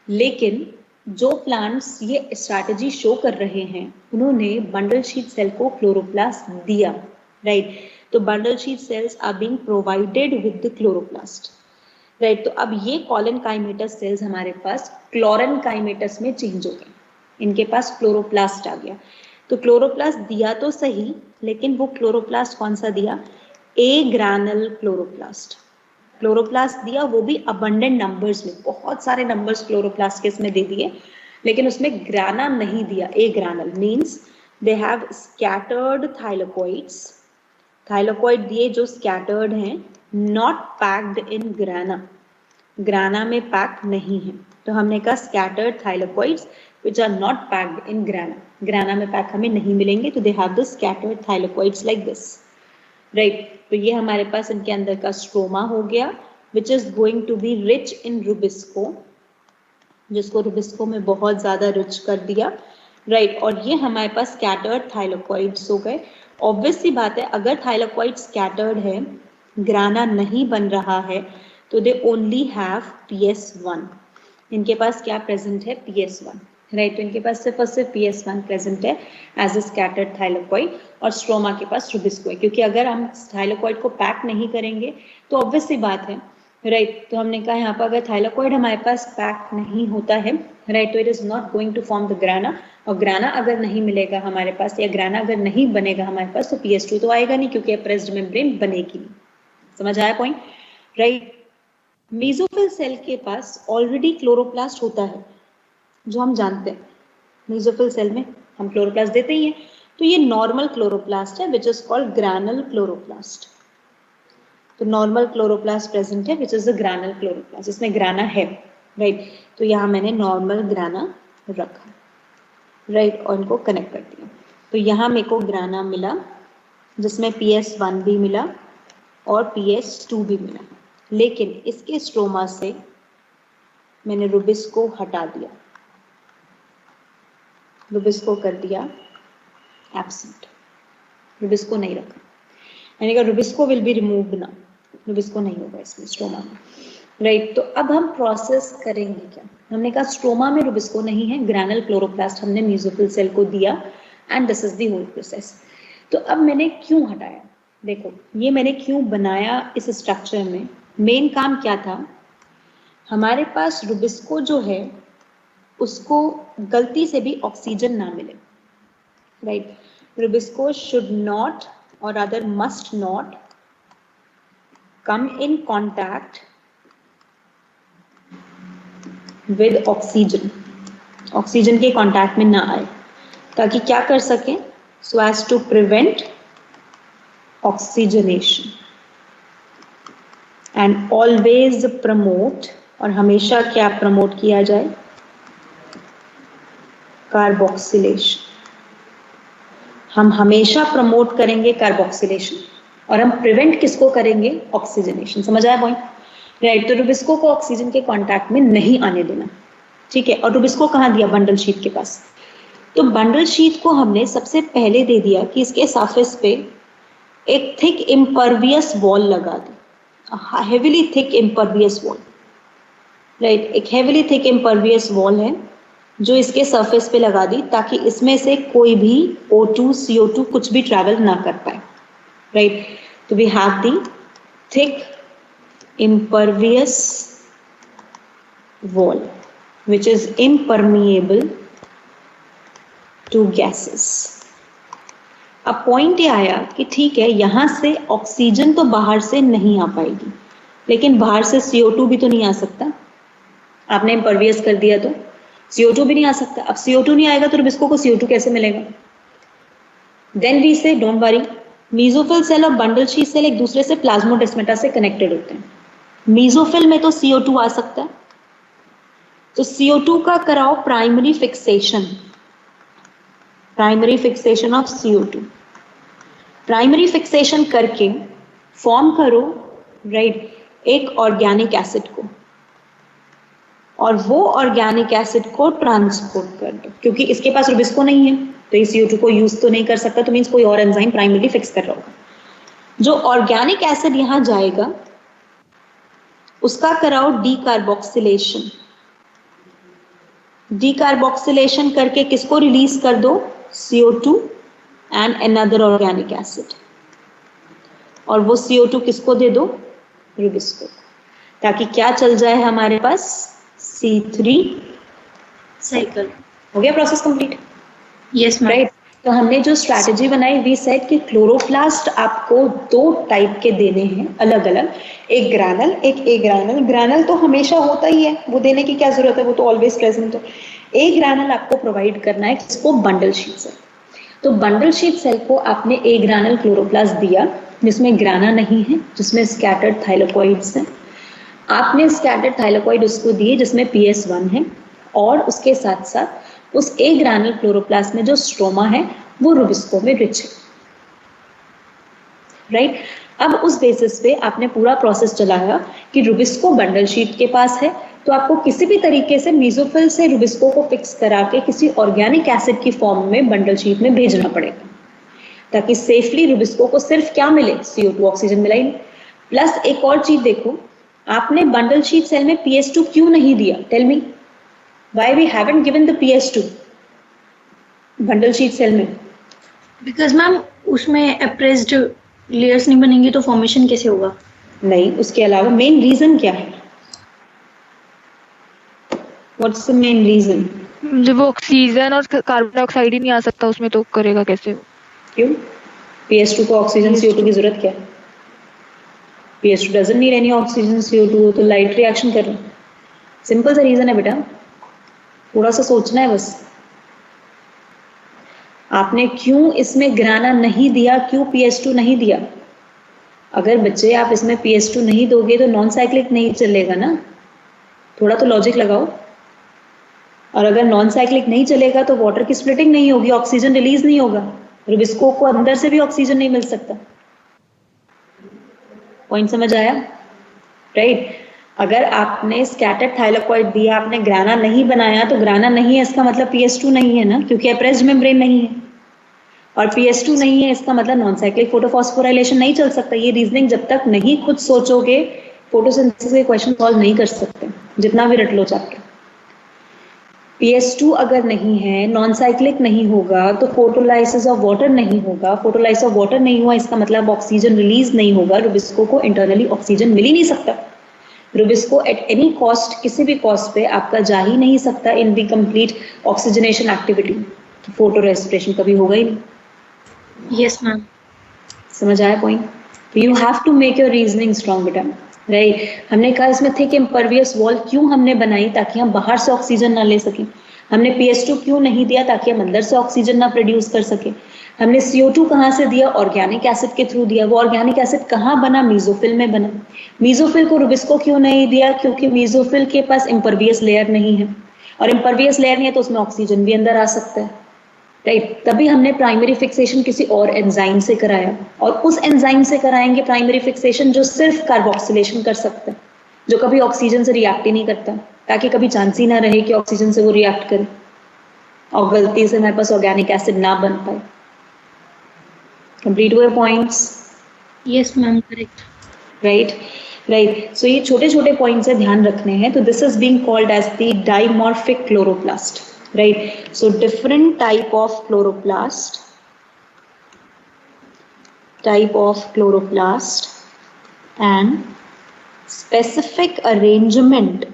लेकिन जो प्लांट्स ये स्ट्रैटेजी शो कर रहे हैं उन्होंने बंडल शीट सेल को क्लोरोप्लास्ट दिया, राइट? तो bundle sheet cells are being provided with the chloroplast, right? तो अब ये कॉलनकाइमेटस सेल्स हमारे पास क्लोरनकाइमेटस में चेंज हो गए, इनके पास क्लोरोप्लास्ट आ गया। तो क्लोरोप्लास्ट दिया तो सही, लेकिन वो क्लोरोप्लास्ट कौन सा दिया? ए ग्रैनल क्लोरोप्लास्ट। क्लोरोप्लास्ट दिया, वो भी अबंडेंट नंबर्स में, बहुत सारे नंबर्स क्लोरोप्लास्ट के इसमें दे दिए, लेकिन उसमें ग्राना नहीं दिया। Agranal means they have scattered thylakoids. Thylakoid दिए जो स्कैटर्ड हैं, नॉट पैक्ड इन ग्राना, ग्राना में पैक नहीं है। तो हमने कहा scattered thylakoids which are not packed in grana. Grana में पैक हमें नहीं मिलेंगे, तो they have the scattered thylakoids like this, right? तो ये हमारे पास इनके अंदर का स्ट्रोमा हो गया, which is going to be rich in rubisco, जिसको रुबिस्को में बहुत ज्यादा रिच कर दिया, right? और ये हमारे पास scattered thylakoids हो गए। ऑब्वियस सी बात है, अगर thylakoid scattered है, ग्राना नहीं बन रहा है, तो they only have PS1। इनके पास क्या प्रेजेंट है? PS1, right? तो इनके पास सिर्फ और सिर्फ PS1 प्रेजेंट है एज ए स्कैटर्ड थाइलोकॉइड, और स्ट्रोमा के पास रुबिस्को है, क्योंकि अगर हम थाइलोकॉइड को पैक नहीं करेंगे तो ऑब्वियस सी बात है, राइट? तो हमने कहा यहाँ पर अगर थाइलोकॉइड हमारे पास पैक नहीं होता है, राइट, तो it is not going to form the grana, और ग्राना अगर नहीं मिलेगा हमारे पास, या ग्राना अगर नहीं बनेगा हमारे पास, तो PS2 तो आएगा नहीं, क्योंकि प्रेस्ड मेम्ब्रेन बनेगी नहीं। समझ आया पॉइंट, राइट? मेसोफिल सेल के पास ऑलरेडी क्लोरोप्लास्ट होता है, जो हम जानते हैं, मेसोफिल सेल में हम क्लोरोप्लास्ट देते ही हैं। तो ये नॉर्मल क्लोरोप्लास्ट है, विच इज कॉल्ड ग्रैनल क्लोरोप्लास्ट। तो नॉर्मल क्लोरोप्लास्ट प्रेजेंट है, विच इज द ग्रैनल क्लोरोप्लास्ट, इसमें ग्राना है, राइट? तो यहाँ मैंने नॉर्मल ग्राना रखा, राइट, और इनको कनेक्ट कर दिया। तो यहाँ मेरे को ग्राना मिला, जिसमें PS1 भी मिला और PS2 भी मिला, लेकिन इसके स्ट्रोमा से मैंने रुबिस्को हटा दिया, रुबिस्को कर दिया एब्सेंट, रुबिस्को नहीं रखा। मैंने कहा रुबिस्को विल बी रिमूव्ड ना, रुबिस्को नहीं होगा इसमें स्ट्रोमा में, राइट? तो अब हम प्रोसेस करेंगे क्या? हमने कहा स्ट्रोमा में रुबिस्को नहीं है, ग्रैनल क्लोरोप्लास्ट हमने मेसोफिल सेल को दिया, and this is the whole process. तो अब मैंने क्यों हटाया? देखो, ये मैंने क्यों बनाया इस स्ट्रक्चर में, मेन काम क्या था? हमारे पास रुबिस्को जो है उसको गलती से भी ऑक्सीजन ना मिले, राइट? रुबिस्को शुड नॉट और other must not come in contact with oxygen, oxygen के कॉन्टैक्ट में ना आए, ताकि क्या कर सकें? So as to prevent oxygenation and always promote, और हमेशा क्या प्रमोट किया जाए? कार्बोक्सिलेशन। हम हमेशा प्रमोट करेंगे कार्बोक्सिलेशन, और हम प्रिवेंट किसको करेंगे? ऑक्सीजनेशन। समझ आया पॉइंट, राइट? तो रुबिस्को को ऑक्सीजन के कांटेक्ट में नहीं आने देना, ठीक है? और रुबिस्को कहाँ दिया? बंडल शीट के पास। तो बंडल शीट को हमने सबसे पहले दे दिया कि इसके सरफेस पे एक थिक इम्परवियस वॉल लगा दी, heavily thick impervious wall, right? एक हेविली थिक इम्परवियस वॉल है जो इसके सरफेस पे लगा दी, ताकि इसमें से कोई भी O2, CO2 कुछ भी ट्रैवल ना कर पाए, राइट? तो we have the thick impervious wall, which is impermeable to gases. अब पॉइंट ये आया कि ठीक है, यहां से ऑक्सीजन तो बाहर से नहीं आ पाएगी, लेकिन बाहर से CO2 भी तो नहीं आ सकता। आपने इम्परवियस कर दिया तो CO2 भी नहीं आ सकता। अब CO2 नहीं आएगा तो रुबिस्को को CO2 कैसे मिलेगा? देन वी से डोंट वरी, मीजोफिल सेल और बंडल शीट सेल एक दूसरे से प्लाज्मोडेस्माटा से कनेक्टेड होते हैं। मीजोफिल में तो CO2 आ सकता है, तो CO2 का कराओ primary fixation, primary fixation of CO2। Primary fixation करके फॉर्म करो राइट एक ऑर्गेनिक एसिड को, और वो ऑर्गेनिक एसिड को ट्रांसपोर्ट कर दो, क्योंकि इसके पास रुबिस्को नहीं है तो ये CO2 को यूज तो नहीं कर सकता, तो मीन्स कोई और एंजाइम प्राइमरी फिक्स कर रहा होगा। जो ऑर्गेनिक एसिड यहां जाएगा उसका कराओ डीकार्बोक्सिलेशन। डीकार्बोक्सिलेशन करके किसको रिलीज कर दो? CO2 and another organic acid, और वो CO2 किसको दे दो? रुबिस्को, ताकि क्या चल जाए हमारे पास? C3 cycle. हो गया process complete? Yes ma'am. Right. तो हमने जो स्ट्रैटेजी बनाई, वी सेड कि क्लोरोप्लास्ट आपको 2 टाइप के देने हैं अलग अलग, एक ग्रैनल एक ए ग्रैनल। ग्रैनल तो हमेशा होता ही है, वो देने की क्या जरूरत है, वो तो ऑलवेज प्रेजेंट है। ए ग्रैनल आपको प्रोवाइड करना है किसको? Bundle sheet cell. तो बंडल शीट सेल को आपने ए ग्रैनल क्लोरोप्लास्ट दिया जिसमें ग्राना नहीं है, जिसमें स्कैटर्ड थाइलाकोइड्स हैं। आपने स्कैटर्ड थाइलाकोइड उसको दिए जिसमें PS1 है, और उसके साथ साथ उस ए ग्रैनल क्लोरोप्लास्ट में जो स्ट्रोमा है वो रुबिस्को में रिच है। राइट। अब उस बेसिस पे आपने पूरा प्रोसेस चलाया कि रुबिस्को बंडल शीट के पास है, तो आपको किसी भी तरीके से मीजोफिल से रुबिस्को को फिक्स करा के किसी ऑर्गेनिक एसिड की फॉर्म में बंडल शीट में भेजना पड़ेगा, ताकि सेफली रुबिस्को को सिर्फ क्या मिले? CO2, ऑक्सीजन मिला ही नहीं। प्लस एक और चीज देखो, आपने बंडल शीट सेल में PS2 क्यों नहीं दिया? Tell me why we haven't given the PS2 bundle sheet cell में? बिकॉज मैम उसमें अप्रेस्ड लेयर्स नहीं बनेंगी तो फॉर्मेशन कैसे होगा? नहीं, उसके अलावा मेन रीजन क्या है? What's the main reason? जब ऑक्सीजन और कार्बन डाइऑक्साइड ही नहीं आ सकता उसमें, तो करेगा कैसे? क्यों? PS2 को ऑक्सीजन CO2 की जरूरत क्या है? PS2 doesn't need any oxygen CO2, तो लाइट रिएक्शन कर रहा है। सिंपल सा रीजन है बेटा, थोड़ा सा सोचना है बस। आपने क्यों इसमें ग्राना नहीं दिया, क्यों PS2 नहीं दिया? अगर बच्चे आप इसमें PS2 नहीं दोगे तो नॉन साइक्लिक नहीं चलेगा ना, थोड़ा तो लॉजिक लगाओ। और अगर नॉन साइक्लिक नहीं चलेगा तो वाटर की स्प्लिटिंग नहीं होगी, ऑक्सीजन रिलीज नहीं होगा, रुबिस्को को अंदर से भी ऑक्सीजन नहीं मिल सकता। पॉइंट समझ आया? राइट। अगर आपने स्कैटर्ड थाइलाकोइड दिया, आपने ग्राना नहीं बनाया, तो ग्राना नहीं है इसका मतलब PS2 नहीं है ना, क्योंकि अप्रेस्ड मेम्ब्रेन नहीं है, और PS2 नहीं है इसका मतलब नॉन साइक्लिक फोटोफॉस्फोराइलेशन नहीं चल सकता। ये रीजनिंग जब तक नहीं खुद सोचोगे फोटोसिंथेसिस के क्वेश्चन सॉल्व नहीं कर सकते, जितना भी रट लो चैप्टर। PS2 अगर नहीं है, नॉन साइक्लिक नहीं होगा, तो फोटोलाइसिस ऑफ वाटर नहीं होगा। फोटोलाइसिस ऑफ वाटर नहीं हुआ इसका मतलब ऑक्सीजन रिलीज नहीं होगा, रुबिस्को को इंटरनली ऑक्सीजन मिल ही नहीं सकता। रुबिस्को एट एनी कॉस्ट, किसी भी कॉस्ट पे आपका जा ही नहीं सकता in the complete oxygenation activity, photorespiration कभी होगा ही नहीं। Yes ma'am. समझ आया point? You have to make your reasoning strong बेटा। राइट। हमने कहा इसमें थिक इम्परवियस वॉल क्यों हमने बनाई? ताकि हम बाहर से ऑक्सीजन ना ले सकें। हमने PS2 क्यों नहीं दिया? ताकि हम अंदर से ऑक्सीजन ना प्रोड्यूस कर सके। हमने CO2 कहाँ से दिया? ऑर्गेनिक एसिड के थ्रू दिया। वो ऑर्गेनिक एसिड कहाँ बना? मीजोफिल में बना। मीजोफिल को रुबिस्को क्यों नहीं दिया? क्योंकि मीजोफिल के पास इम्परवियस लेयर नहीं है, और इम्परवियस लेयर नहीं है तो उसमें ऑक्सीजन भी अंदर आ सकता है। राइट। तभी हमने प्राइमरी फिक्सेशन किसी और एंजाइम से कराया, और उस एंजाइम से कराएंगे प्राइमरी फिक्सेशन जो सिर्फ कार्बोक्सिलेशन कर सकता है, जो कभी ऑक्सीजन से रिएक्ट ही नहीं करता, ताकि कभी चांस ही ना रहे कि ऑक्सीजन से वो रिएक्ट करे और गलती से हमारे पास ऑर्गेनिक एसिड ना बन पाए। कंप्लीट हुए points? Yes ma'am, correct. Right right. So ये छोटे छोटे पॉइंट्स है, ध्यान रखने हैं। तो this is being called as the dimorphic chloroplast. Right, so different type of chloroplast and specific arrangement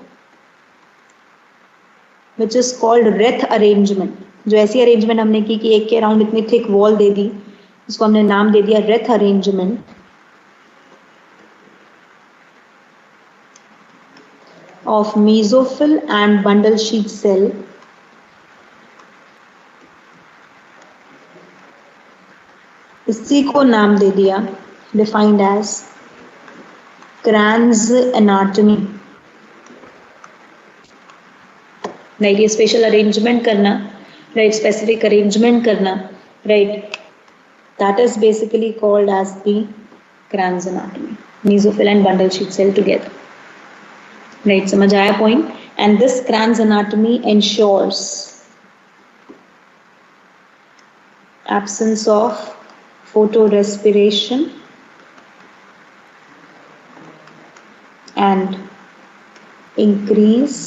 which is called Wraith arrangement. जो ऐसी अरेंजमेंट हमने की कि एक के अराउंड इतनी थिक वॉल दे दी, इसको हमने नाम दे दिया Wraith arrangement. of mesophyll and bundle sheath cell इसी को नाम दे दिया, defined as Kranz anatomy. Right, ये स्पेशल अरेंजमेंट करना, राइट, स्पेसिफिक अरेंजमेंट करना, right, that is basically called as the Kranz anatomy, mesophyll and bundle sheath cell together. Right, समझ आया point? And this Kranz anatomy ensures absence of photorespiration and increase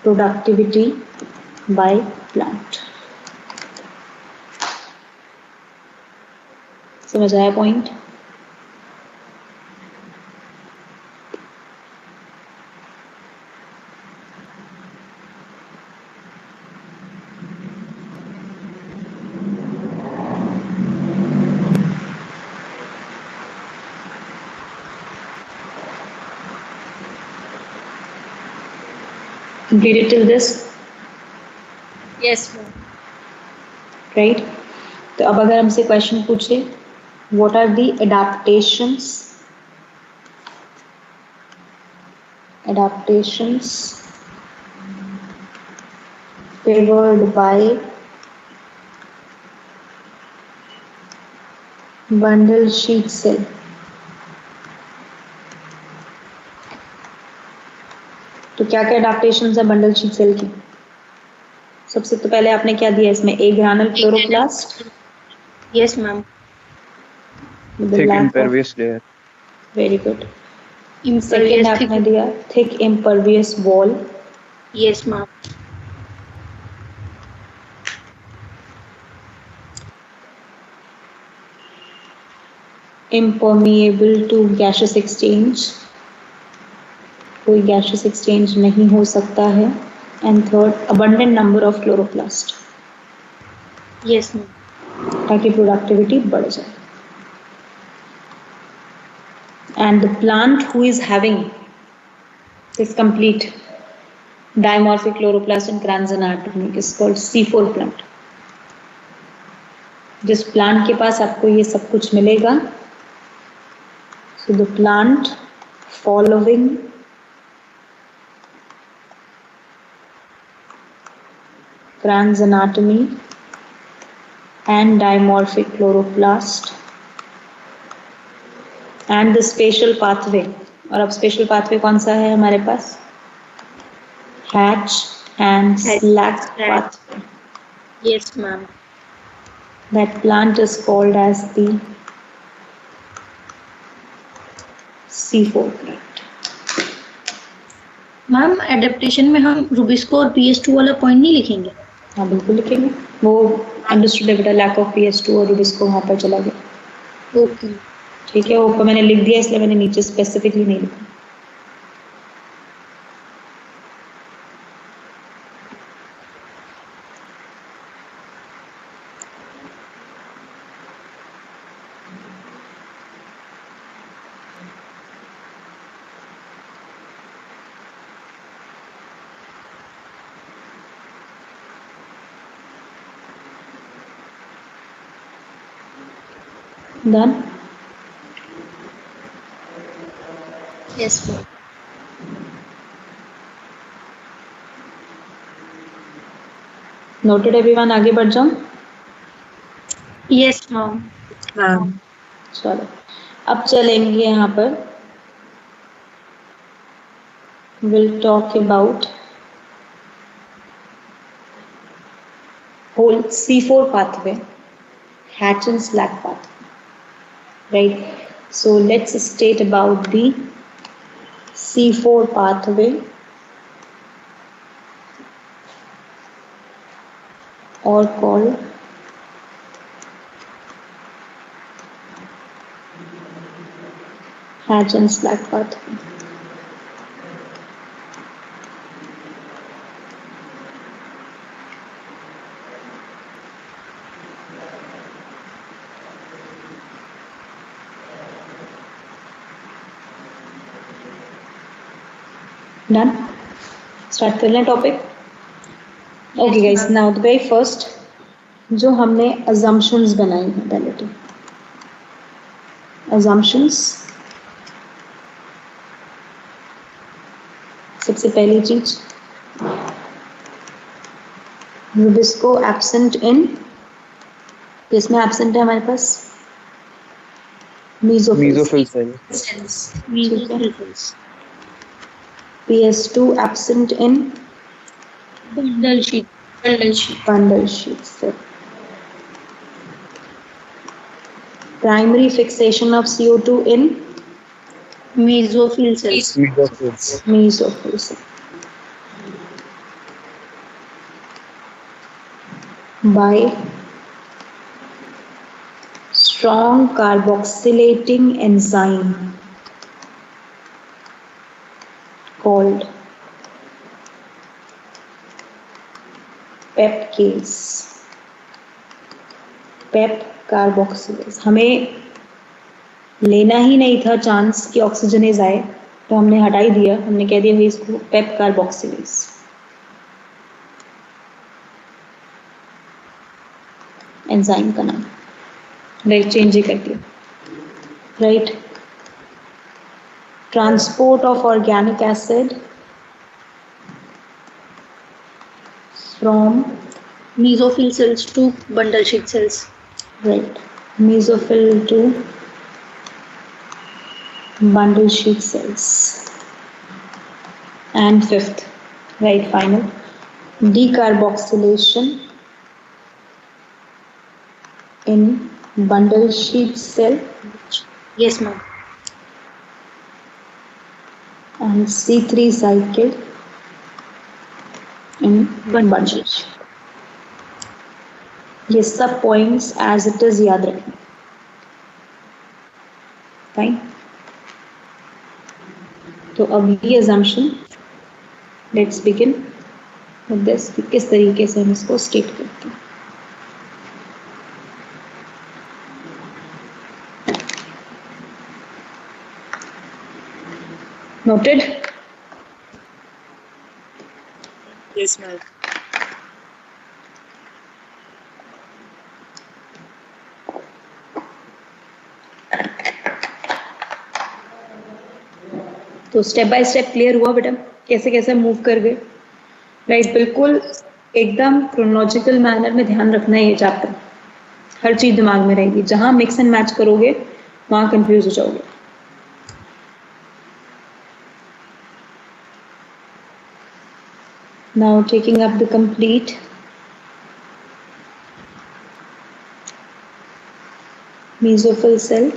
productivity by plant. समझ आया point? Completed till this? Yes, ma'am. Right? तो अब अगर हमसे question पूछे, what are the adaptations favored by bundle sheath cell? तो क्या क्या adaptations है बंडल शीट सेल की? सबसे तो पहले आपने क्या दिया इसमें, agranal chloroplast. Yes, ma'am. Thick impervious layer. Very good. Second Impervious आपने thick. दिया thick impervious wall. Yes, ma'am. impermeable to gaseous exchange, कोई gaseous exchange नहीं हो सकता है. And third abundant number of chloroplast, Yes, ma'am. ताकि productivity बढ़ जाए. And the plant who is having this complete dimorphic chloroplast and Kranz anatomy is called C4 plant. जिस plant के पास आपको ये सब कुछ मिलेगा, so the plant following Kranz anatomy and dimorphic chloroplast and the spatial pathway. और अब spatial pathway कौन सा है हमारे पास? Hatch and slack pathway. Yes, ma'am. That plant is called as the C4 plant. Ma'am adaptation में हम Rubisco और PS2 वाला पॉइंट नहीं लिखेंगे? हाँ बिल्कुल लिखेंगे. वो अंडरस्टूड है बेटा, लैक ऑफ PS2 और रुबिस्को वहाँ पर चला गया. ओके. ठीक है, वो ऊपर मैंने लिख दिया इसलिए मैंने नीचे स्पेसिफिकली नहीं लिखा. Done? Yes, ma'am. Noted everyone, आगे बढ़ जाऊं? Yes, ma'am. Ma'am. चलो अब चलेंगे यहाँ पर. We'll talk about whole C4 pathway, Hatch and slack pathway. Right. So let's state about the C4 pathway or called Huygens black pathway. Done. Start कर लें topic. Okay guys, now the very first जो हमने assumptions बनाई हैं पहले तो assumptions. सबसे पहली चीज Rubisco absent in किसमें absent है हमारे पास Mesophil cell. PS2 absent in bundle sheet. bundle sheet cell. Primary fixation of CO2 in Mesophil cells. mesophil cell. By strong carboxylating enzyme called pepcase. PEP carboxylase. हमें लेना ही नहीं था chance कि oxygenase आए, तो हमने हटा ही दिया. हमने कह दिया भाई इसको पेप कार्बोक्सिलेज. एंजाइम का नाम राइट चेंज ही कर दिया. Right. Transport of organic acid from Mesophil cells to bundle sheet cells. right mesophil to bundle sheet cells. And fifth, right, final decarboxylation in bundle sheet cell Yes, ma'am. and C3 cycle in bundle sheet. ये सब points as it is याद रखें. Fine. तो अब ये assumption let's begin with this. किस तरीके से हम इसको स्टेट करते हैं. नोटेड. Yes, ma'am. तो स्टेप बाय स्टेप क्लियर हुआ बेटा, कैसे कैसे मूव कर गए. राइट. बिल्कुल एकदम क्रोनोलॉजिकल मैनर में ध्यान रखना है ये चैप्टर. हर चीज दिमाग में रहेगी. जहां मिक्स एंड मैच करोगे वहां कंफ्यूज हो जाओगे. Now taking up the complete mesophil cell.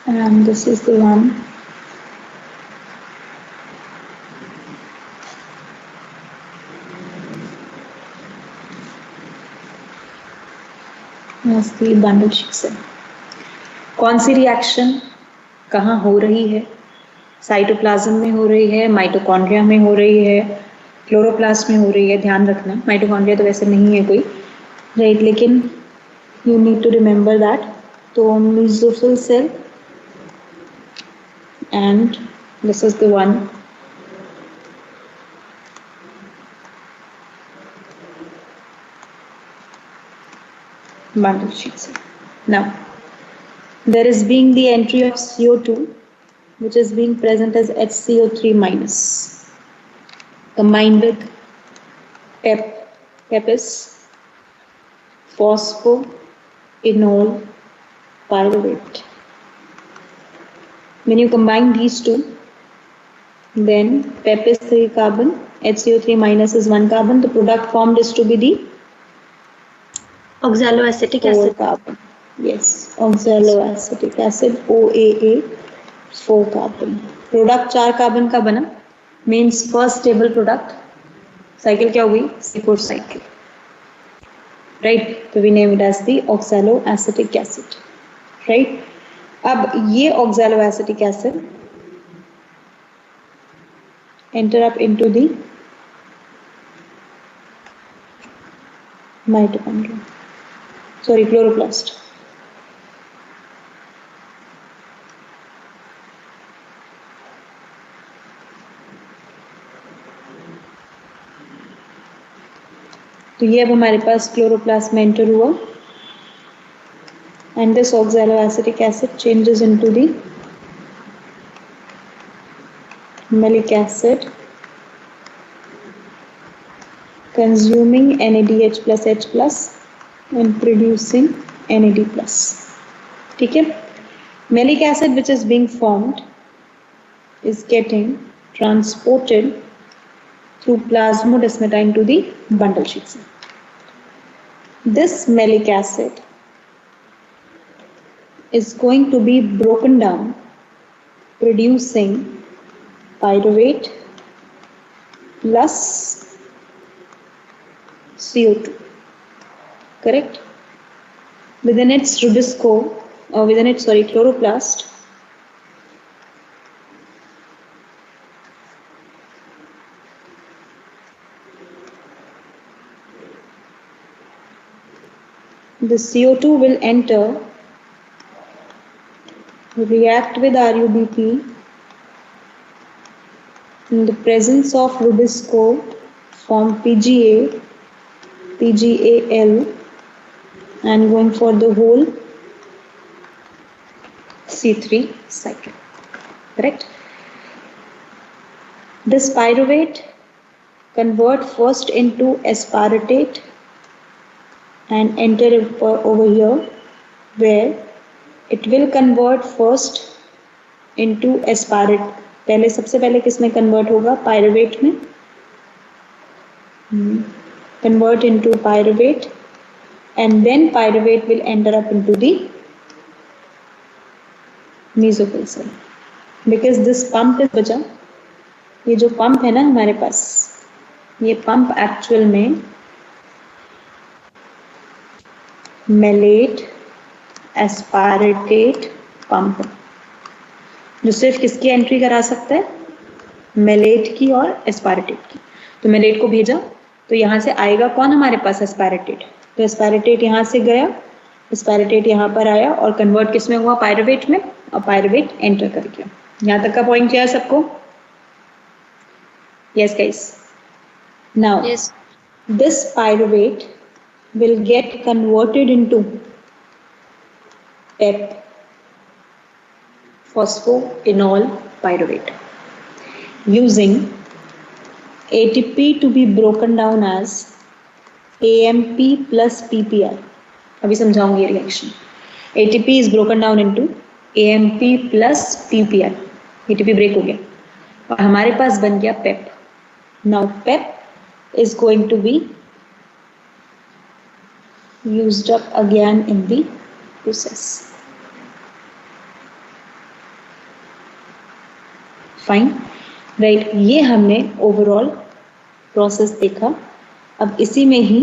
And this is the one. Bundle sheet cell. कौन सी रिएक्शन कहाँ हो रही है? साइटोप्लाज्म में हो रही है, माइटोकॉन्ड्रिया में हो रही है, क्लोरोप्लास्ट में हो रही है. ध्यान रखना. माइटोकॉन्ड्रिया तो वैसे नहीं है कोई. राइट. लेकिन you need to remember that. तो mesophyll cell and this is the one. Bundle sheet cell. Now, there is being the entry of CO2, which is being present as HCO3 minus, combined with PEP is phosphoenol pyruvate. When you combine these two, then PEP is 3 carbon, HCO3 minus is 1 carbon. The product formed is to be the Oxaloacetic 4 acid. carbon. Yes, oxaloacetic acid OAA 4 carbon. Product 4 carbon का बना, means first stable product. Cycle क्या हुई? C4 cycle. Right, तो we name it as the oxaloacetic acid. Right, अब ये oxaloacetic acid enter up into the mitochondria, sorry, chloroplast. तो ये अब हमारे पास क्लोरोप्लास्ट में एंटर हुआ, and this oxaloacetic acid changes into the malic acid, consuming NADH plus H plus and producing NAD plus. ठीक है, malic acid which is being formed is getting transported through plasmodesmatine to the bundle sheet cell. This malic acid is going to be broken down, producing pyruvate plus CO2. Correct? Within its rubisco, or within its chloroplast, the CO2 will enter, react with RUBP in the presence of rubisco, form PGA, PGAL, and going for the whole C3 cycle. Correct? This pyruvate convert first into aspartate and enter over here, where it will convert first into aspartate. पहले सबसे पहले किस में convert होगा? Pyruvate में. Convert into pyruvate, and then pyruvate will enter up into the mesophyll cell. Because this pump is बचा, ये जो pump है ना हमारे पास, ये pump actual में मेलेट एस्पारेटेट पंप, जो सिर्फ किसकी एंट्री करा सकता है? मेलेट की और एस्पारेटेट की. तो मेलेट को भेजा, तो यहाँ से आएगा कौन हमारे पास? एस्पारेटेट. तो एस्पारेटेट यहाँ से गया, एस्पारेटेट यहाँ पर आया और कन्वर्ट किस में हुआ? पायरुवेट में, और पायरुवेट एंटर कर गया. यहाँ तक का पॉइंट क्या है सबको? Yes guys. Now this pyruvate will get converted into PEP, phosphoenol pyruvate, using ATP to be broken down as AMP plus PPR. अभी समझाऊंगी रिएक्शन. ATP is broken down into AMP plus PPR. ATP break हो गया और हमारे पास बन गया PEP. Now PEP is going to be used up again in the process. Fine, right? ये हमने ओवरऑल प्रोसेस देखा. अब इसी में ही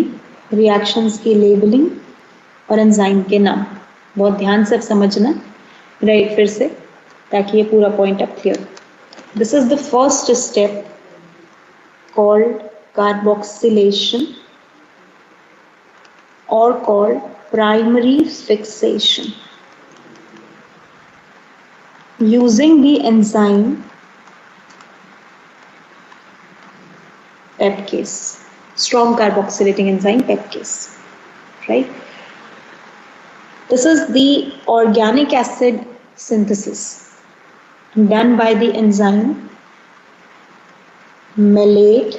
रिएक्शंस की लेबलिंग और एंजाइम के नाम बहुत ध्यान से समझना, राइट? फिर से, ताकि ये पूरा पॉइंट अब clear. This is the first step called carboxylation or called primary fixation, using the enzyme peptidase, strong carboxylating enzyme peptidase, right? This is the organic acid synthesis done by the enzyme malate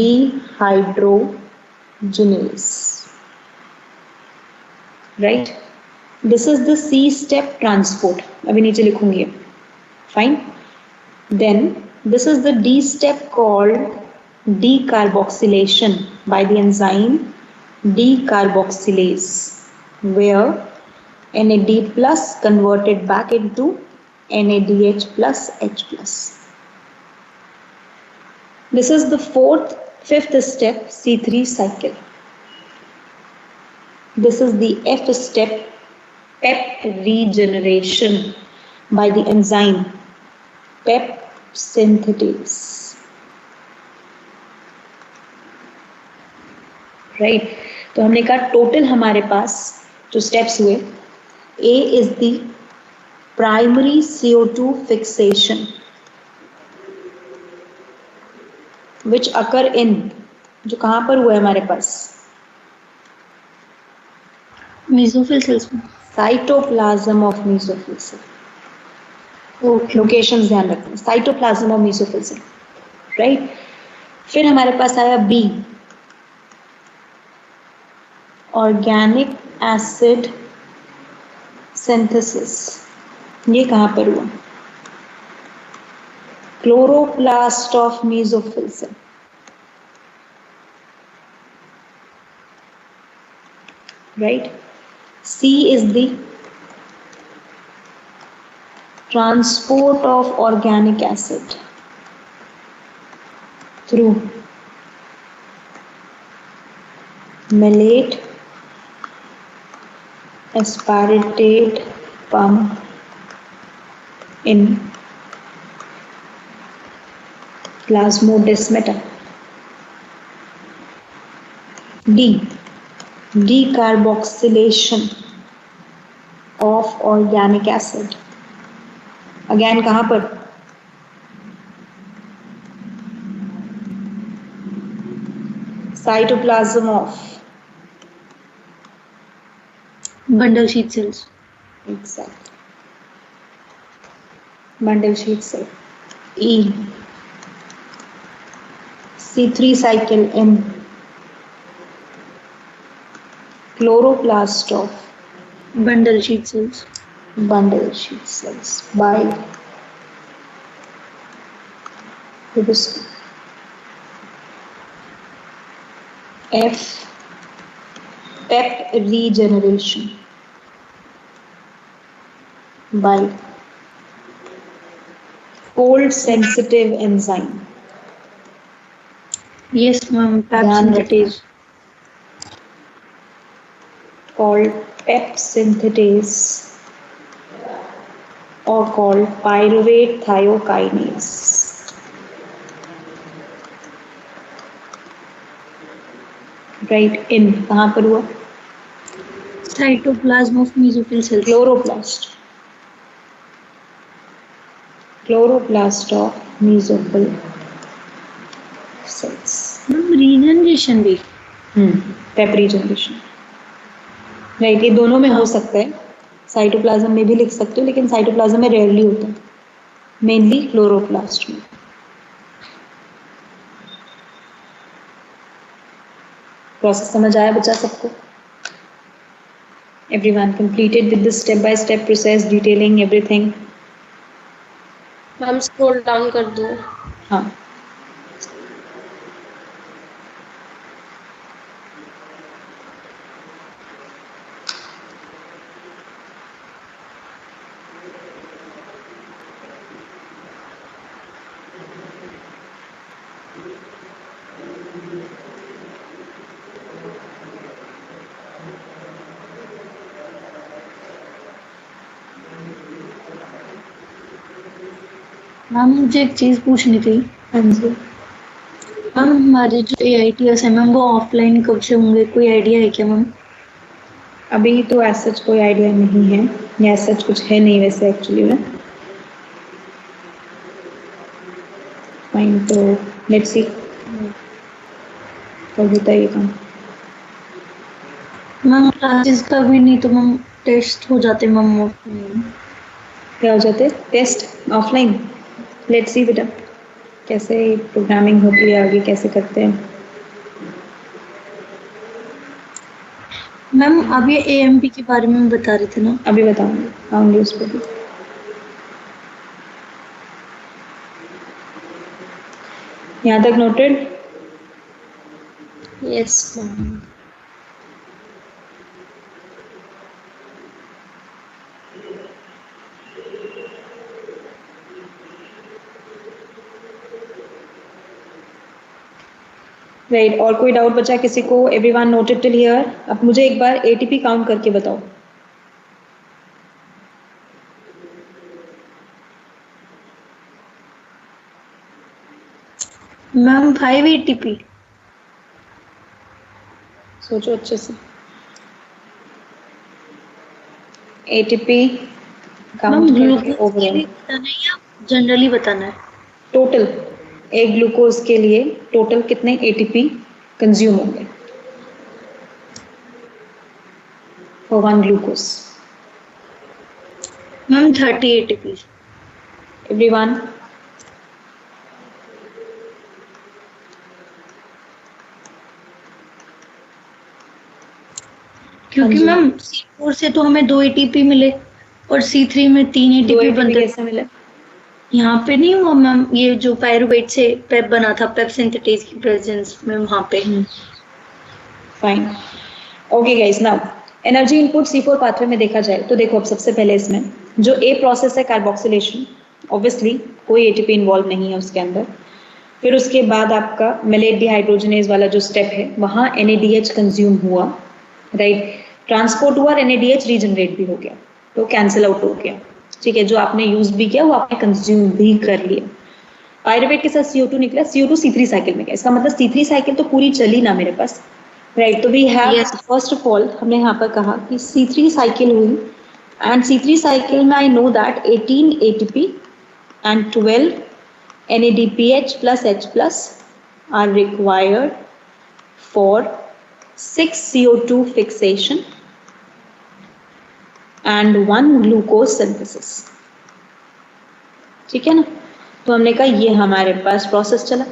dehydrogenase. Right? This is the C step transport. अभी नीचे लिखूंगी. Fine. Then this is the D step called decarboxylation by the enzyme decarboxylase, where NAD plus converted back into NADH plus H plus. This is the fifth step, C3 cycle. This is the F step, PEP regeneration by the enzyme PEP synthetase. Right? तो हमने कहा total हमारे पास जो steps हुए, A is the primary CO2 fixation which occur in, जो कहाँ पर हुआ है हमारे पास, मेसोफिल सेल्स में। Cytoplasm of mesophyll cell. Locations ध्यान रखना, cytoplasm of mesophyll cell, right. फिर हमारे पास आया बी, ऑर्गेनिक एसिड सिंथेसिस। ये कहाँ पर हुआ, chloroplast of mesophyll cell, right. C is the transport of organic acid through malate aspartate pump in plasmodesmata. D, decarboxylation of organic acid. Again कहाँ पर, cytoplasm of bundle sheet cells. Exact, bundle sheet cell. E, C3 cycle in chloroplast of bundle sheet cells. bundle sheet cells by ribosome. F, PEP regeneration by cold sensitive enzyme. Yes ma'am, PEP ध्यान synthetase called PEP synthetase or called pyruvate thiokinase. Right, in कहाँ पर हुआ, cytoplasm of mesophyll cells. Chloroplast of mesophyll cells. Ma'am regeneration भी, PEP regeneration, right. ये दोनों में हो सकता है, साइटोप्लाज्म में भी लिख सकते हो, लेकिन साइटोप्लाज्म में रेयरली होता है, मेनली क्लोरोप्लास्ट में। प्रोसेस समझ आया बच्चा सबको? Everyone completed with the step-by-step process detailing everything? Ma'am scroll down कर दो। हाँ, मैम मुझे एक चीज पूछनी थी। हाँ जी। मैम हमारे जो AITS है मैम वो ऑफलाइन कब से होंगे, कोई आइडिया है क्या मैम? अभी तो ऐसा कोई आइडिया नहीं है, या ऐसा कुछ है नहीं वैसे एक्चुअली में। फाइन, तो लेट्स सी कब होता है ये काम। मैम क्लासेस का भी नहीं तो मैम टेस्ट हो जाते मैम। क्या हो जाते, टेस्ट ऑफलाइन। लेट्स सी बेटा कैसे प्रोग्रामिंग होती है, आगे कैसे करते हैं। मैम अब ये AMP के बारे में बता रहे थे ना? अभी बताऊंगी, आऊंगी उस पर भी। यहाँ तक नोटेड? Yes ma'am. राइट, और कोई डाउट बचा किसी को? Everyone noted till here? अब मुझे एक बार एटीपी काउंट करके बताओ। Ma'am 5 ATP। सोचो अच्छे से। एटीपी मैम काउंट करके ग्लूकोज के ओवरऑल लिए बताना है या जनरली बताना है? टोटल, एक ग्लूकोज के लिए टोटल कितने एटीपी कंज्यूम होंगे for one glucose? Ma'am 30 ATP। Everyone? क्योंकि हाँ जी। मैम C4 से तो हमें 2 ATP मिले और C3 में 3 दो ATP एटीपी बनते। कैसे मिले? यहाँ पे नहीं हुआ मैम, ये जो पायरुवेट से पेप बना था, पेप सिंथेटेज की प्रेजेंस में वहाँ पे। Fine, okay guys. Now energy input C4 pathway में देखा जाए तो देखो, अब सबसे पहले इसमें जो ए प्रोसेस है कार्बोक्सिलेशन, ऑब्वियसली कोई एटीपी इन्वॉल्व नहीं है उसके अंदर। फिर उसके बाद आपका मेलेट डिहाइड्रोजनेज वाला जो स्टेप है, वहाँ NADH कंज्यूम हुआ, राइट, ट्रांसपोर्ट हुआ और NADH रीजनरेट भी हो गया, तो कैंसिल आउट हो गया, ठीक है। जो आपने यूज भी किया वो आपने कंज्यूम भी कर लिया। पायरुवेट के साथ CO2 निकला, CO2 C3 साइकिल में गया, इसका मतलब C3 साइकिल तो पूरी चली ना मेरे पास, राइट। तो we have first of all हमने यहाँ पर कहा कि C3 साइकिल हुई, एंड C3 साइकिल में I know that 18 ATP and 12 NADPH plus H plus are required for 6 CO2 fixation and 1 glucose synthesis, ठीक है ना। तो हमने कहा ये हमारे पास प्रोसेस चला।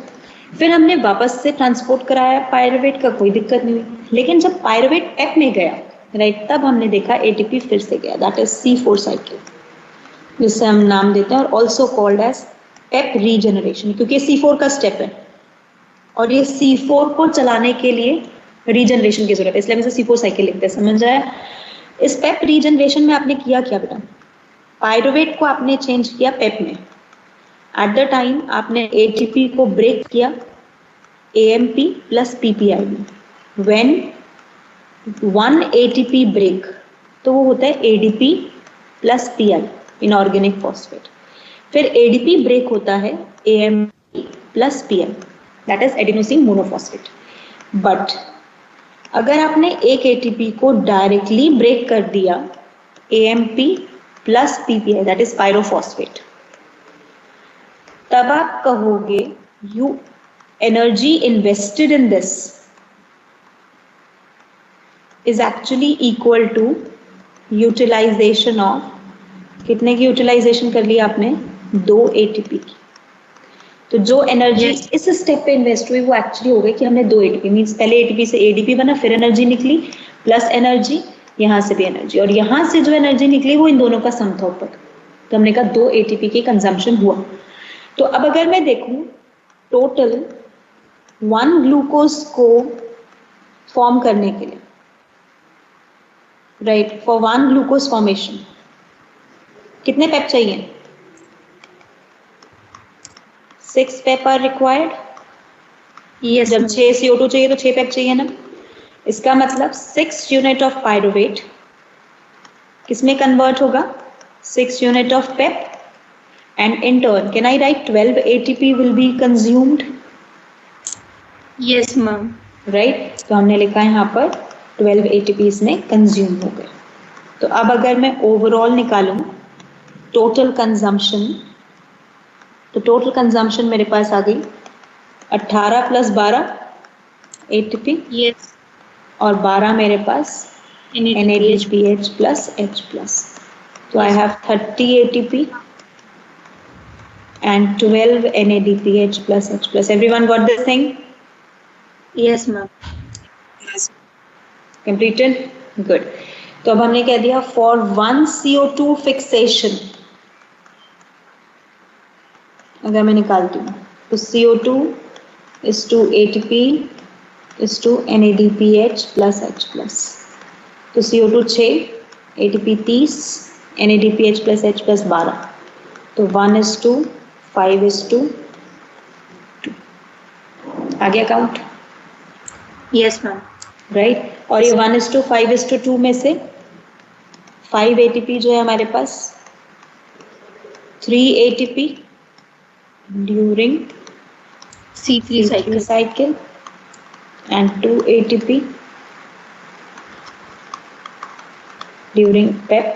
फिर हमने वापस से ट्रांसपोर्ट कराया पायरुवेट का, कोई दिक्कत नहीं हुई। लेकिन जब पायरुवेट पेप में गया, राइट, तब हमने देखा एटीपी फिर से गया, दैट इज C4 साइकिल, जिससे हम नाम देते हैं, और ऑल्सो कॉल्ड एज पेप रीजनरेशन, क्योंकि C4 का स्टेप है और ये C4 को चलाने के लिए रीजनरेशन की जरूरत है, इसलिए हम इसे C4 साइकिल लिखते हैं। समझ आया? इस पेप रीजनरेशन में आपने किया क्या बेटा? पायरुवेट को आपने चेंज किया पेप में। एट द टाइम आपने एटीपी को ब्रेक किया AMP प्लस PPI में। व्हेन 1 ATP ब्रेक, तो वो होता है ADP plus PI, inorganic phosphate. फिर ADP ब्रेक होता है AMP plus PI, that is adenosine monophosphate. But अगर आपने एक ATP को डायरेक्टली ब्रेक कर दिया AMP plus PPI, that is pyrophosphate, तब आप कहोगे you energy invested in this is actually equal to utilisation of, कितने की यूटिलाइजेशन कर ली आपने? 2 ATP की। तो जो एनर्जी इस स्टेप पे इन्वेस्ट हुई वो एक्चुअली हो गई कि हमने 2 ATP, मीन्स पहले ATP से ADP बना, फिर एनर्जी निकली प्लस एनर्जी, यहाँ से भी एनर्जी, और यहाँ से जो एनर्जी निकली वो इन दोनों का सम था ऊपर। तो हमने कहा 2 ATP की कंजम्पशन हुआ। तो अब अगर मैं देखूं टोटल 1 ग्लूकोज को फॉर्म करने के लिए, राइट, फॉर 1 ग्लूकोज फॉर्मेशन कितने पेप चाहिए? 6 पेप आर रिक्वायर्ड। Yes, जब ma'am. 6 CO2 चाहिए तो 6 पेप चाहिए ना। इसका मतलब 6 यूनिट ऑफ पायरुवेट किसमें कन्वर्ट होगा? 6 unit of Pep, and in turn can I write 12 ATP will be consumed, Yes, ma'am. right? तो हमने लिखा है यहाँ पर 12 ATP इसमें कंज्यूम हो गए। तो अब अगर मैं ओवरऑल निकालूं टोटल कंजम्पशन, तो टोटल कंजम्पशन मेरे पास आ गई 18 प्लस 12 ATP, Yes. और 12 मेरे पास NADPH प्लस H प्लस। तो I have 30 ATP and 12 NADPH plus H plus. Everyone got this thing Yes, ma'am. Yes. completed? Good. तो अब हमने कह दिया for 1 CO2 fixation, अगर मैं निकालती हूँ तो CO2 is to ATP is to NADPH plus H plus. तो CO2 6, ATP 30, NADPH plus H plus 12, तो 1 is to 5 is to 2 आ गया काउंट? Yes ma'am. राइट, और ये 1:5:2 में से 5 ATP जो है हमारे पास, 3 ATP during C3 C3 cycle. cycle and 2 ATP during PEP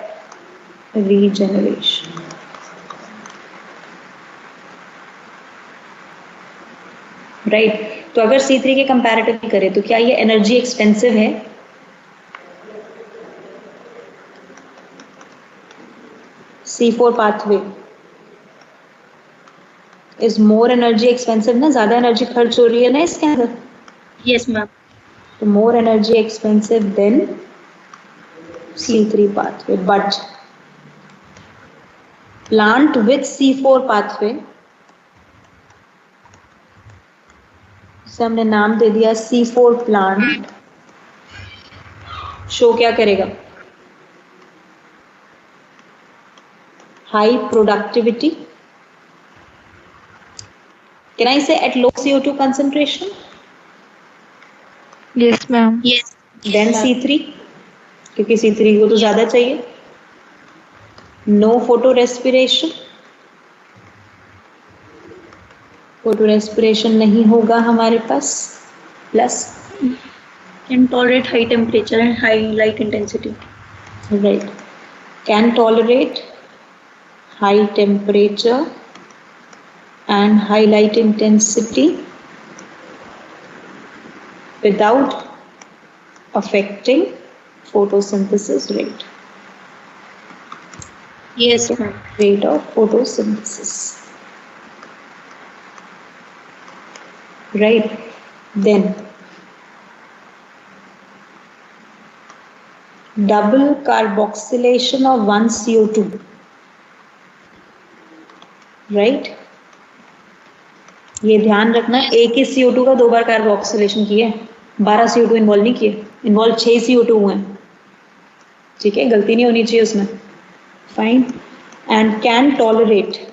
regeneration. Right, तो अगर C3 के कंपैरेटिव करें तो क्या ये एनर्जी एक्सपेंसिव है? C4 pathway is more energy expensive ना, ज्यादा एनर्जी खर्च हो रही है ना इसके अंदर, यस मैम। तो more energy expensive than C3 pathway. But plant with C4 pathway, से हमने नाम दे दिया C4 प्लांट, शो क्या करेगा? High productivity, can I say at low CO2 concentration, yes ma'am. Yes. Then C3, क्योंकि C3 को तो ज्यादा चाहिए। No photorespiration, photorespiration नहीं होगा हमारे पास, plus can tolerate high temperature and high light intensity. Right, can tolerate high temperature and high light intensity without affecting photosynthesis rate. Yes ma'am. Rate of photosynthesis. Right. Then double carboxylation of 1 CO2. Right. ये ध्यान रखना, एक ही CO2 का 2 बार carboxylation किया है, 12 CO2 involve नहीं किए, involve 6 CO2 हुए हैं। ठीक है, गलती नहीं होनी चाहिए उसमें। Fine, and can tolerate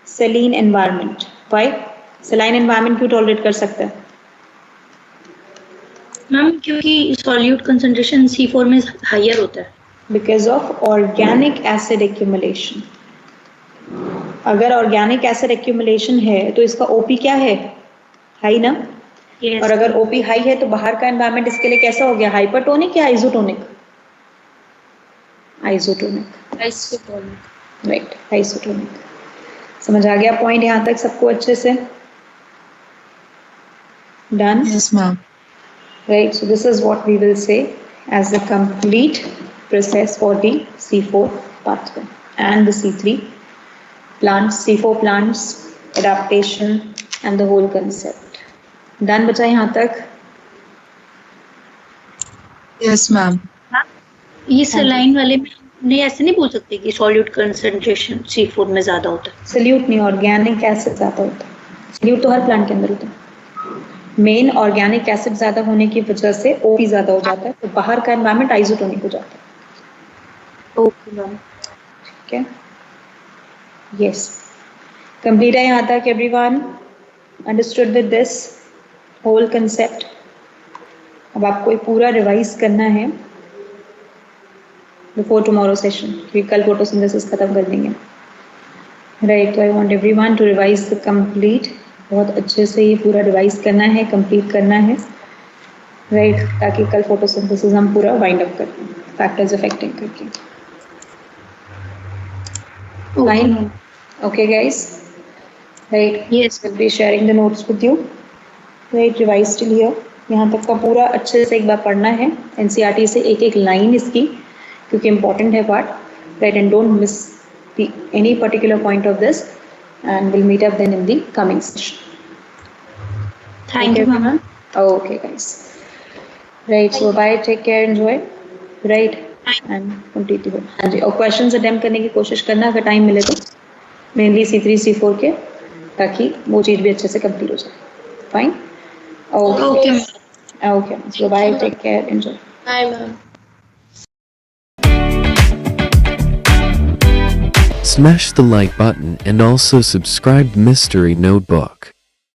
saline environment. Why? Saline environment क्यों टॉलरेट कर सकता है? मैम क्योंकि सॉल्यूट कंसंट्रेशन C4 में हायर होता है। Because of organic acid accumulation. अगर ऑर्गेनिक एसिड एक्यूमुलेशन है तो इसका OP क्या है? हाई ना। Yes. और अगर OP हाई है तो बाहर का एनवायरनमेंट इसके लिए कैसा हो गया? हाइपरटोनिक या आइसोटोनिक? आइसोटोनिक। Right, isotonic. समझ आ गया पॉइंट यहाँ तक सबको अच्छे से? Done? Yes, ma'am. Right, so this is what we will say as the complete process for the C4 pathway and the C3 plants, C4 plants, adaptation and the whole concept. Done बचा यहाँ तक? Yes, ma'am. ये saline वाले में नहीं, ऐसे नहीं बोल सकते कि सॉल्यूट कंसंट्रेशन C4 में ज्यादा होता है। सल्यूट नहीं, ऑर्गेनिक एसिड ज्यादा होता है। सल्यूट तो हर प्लांट के अंदर होता है। मेन ऑर्गेनिक एसिड ज्यादा होने की वजह से OP ज्यादा हो जाता है, तो बाहर का एनवायरनमेंट आइसोटोनिक हो जाता है। Okay ma'am. ठीक है, यस, कंप्लीट है यहाँ तक? Everyone understood with this whole concept? अब आपको ये पूरा रिवाइज करना है बिफोर टुमारो सेशन, क्योंकि कल फोटोसिंथेसिस खत्म कर देंगे। राइट, तो I want everyone to revise the complete, बहुत अच्छे से ये पूरा रिवाइज करना है, कंप्लीट करना है। राइट, ताकि कल फोटोसिंथेसिस हम पूरा वाइंड अप कर दें फैक्टर्स अफेक्टिंग करके। Fine, okay guys? Right, Yes. Will be sharing the notes with you. Right, revise till here, यहाँ तक का पूरा अच्छे से एक बार पढ़ना है, NCERT से एक एक लाइन इसकी, क्योंकि इम्पोर्टेंट है part. Right, and don't miss any particular point of this, and we'll meet up then in the coming session. Thank you ma'am. Okay guys, right, so bye, take care, enjoy, right, and complete the work. हाँ जी, और questions attempt करने की कोशिश करना अगर time मिले तो, mainly C3 C4 के, ताकि वो चीज़ भी अच्छे से complete हो जाए। Fine? Okay. Okay, so bye, take care, enjoy. Bye, ma'am. Smash the like button and also subscribe Mystery Notebook.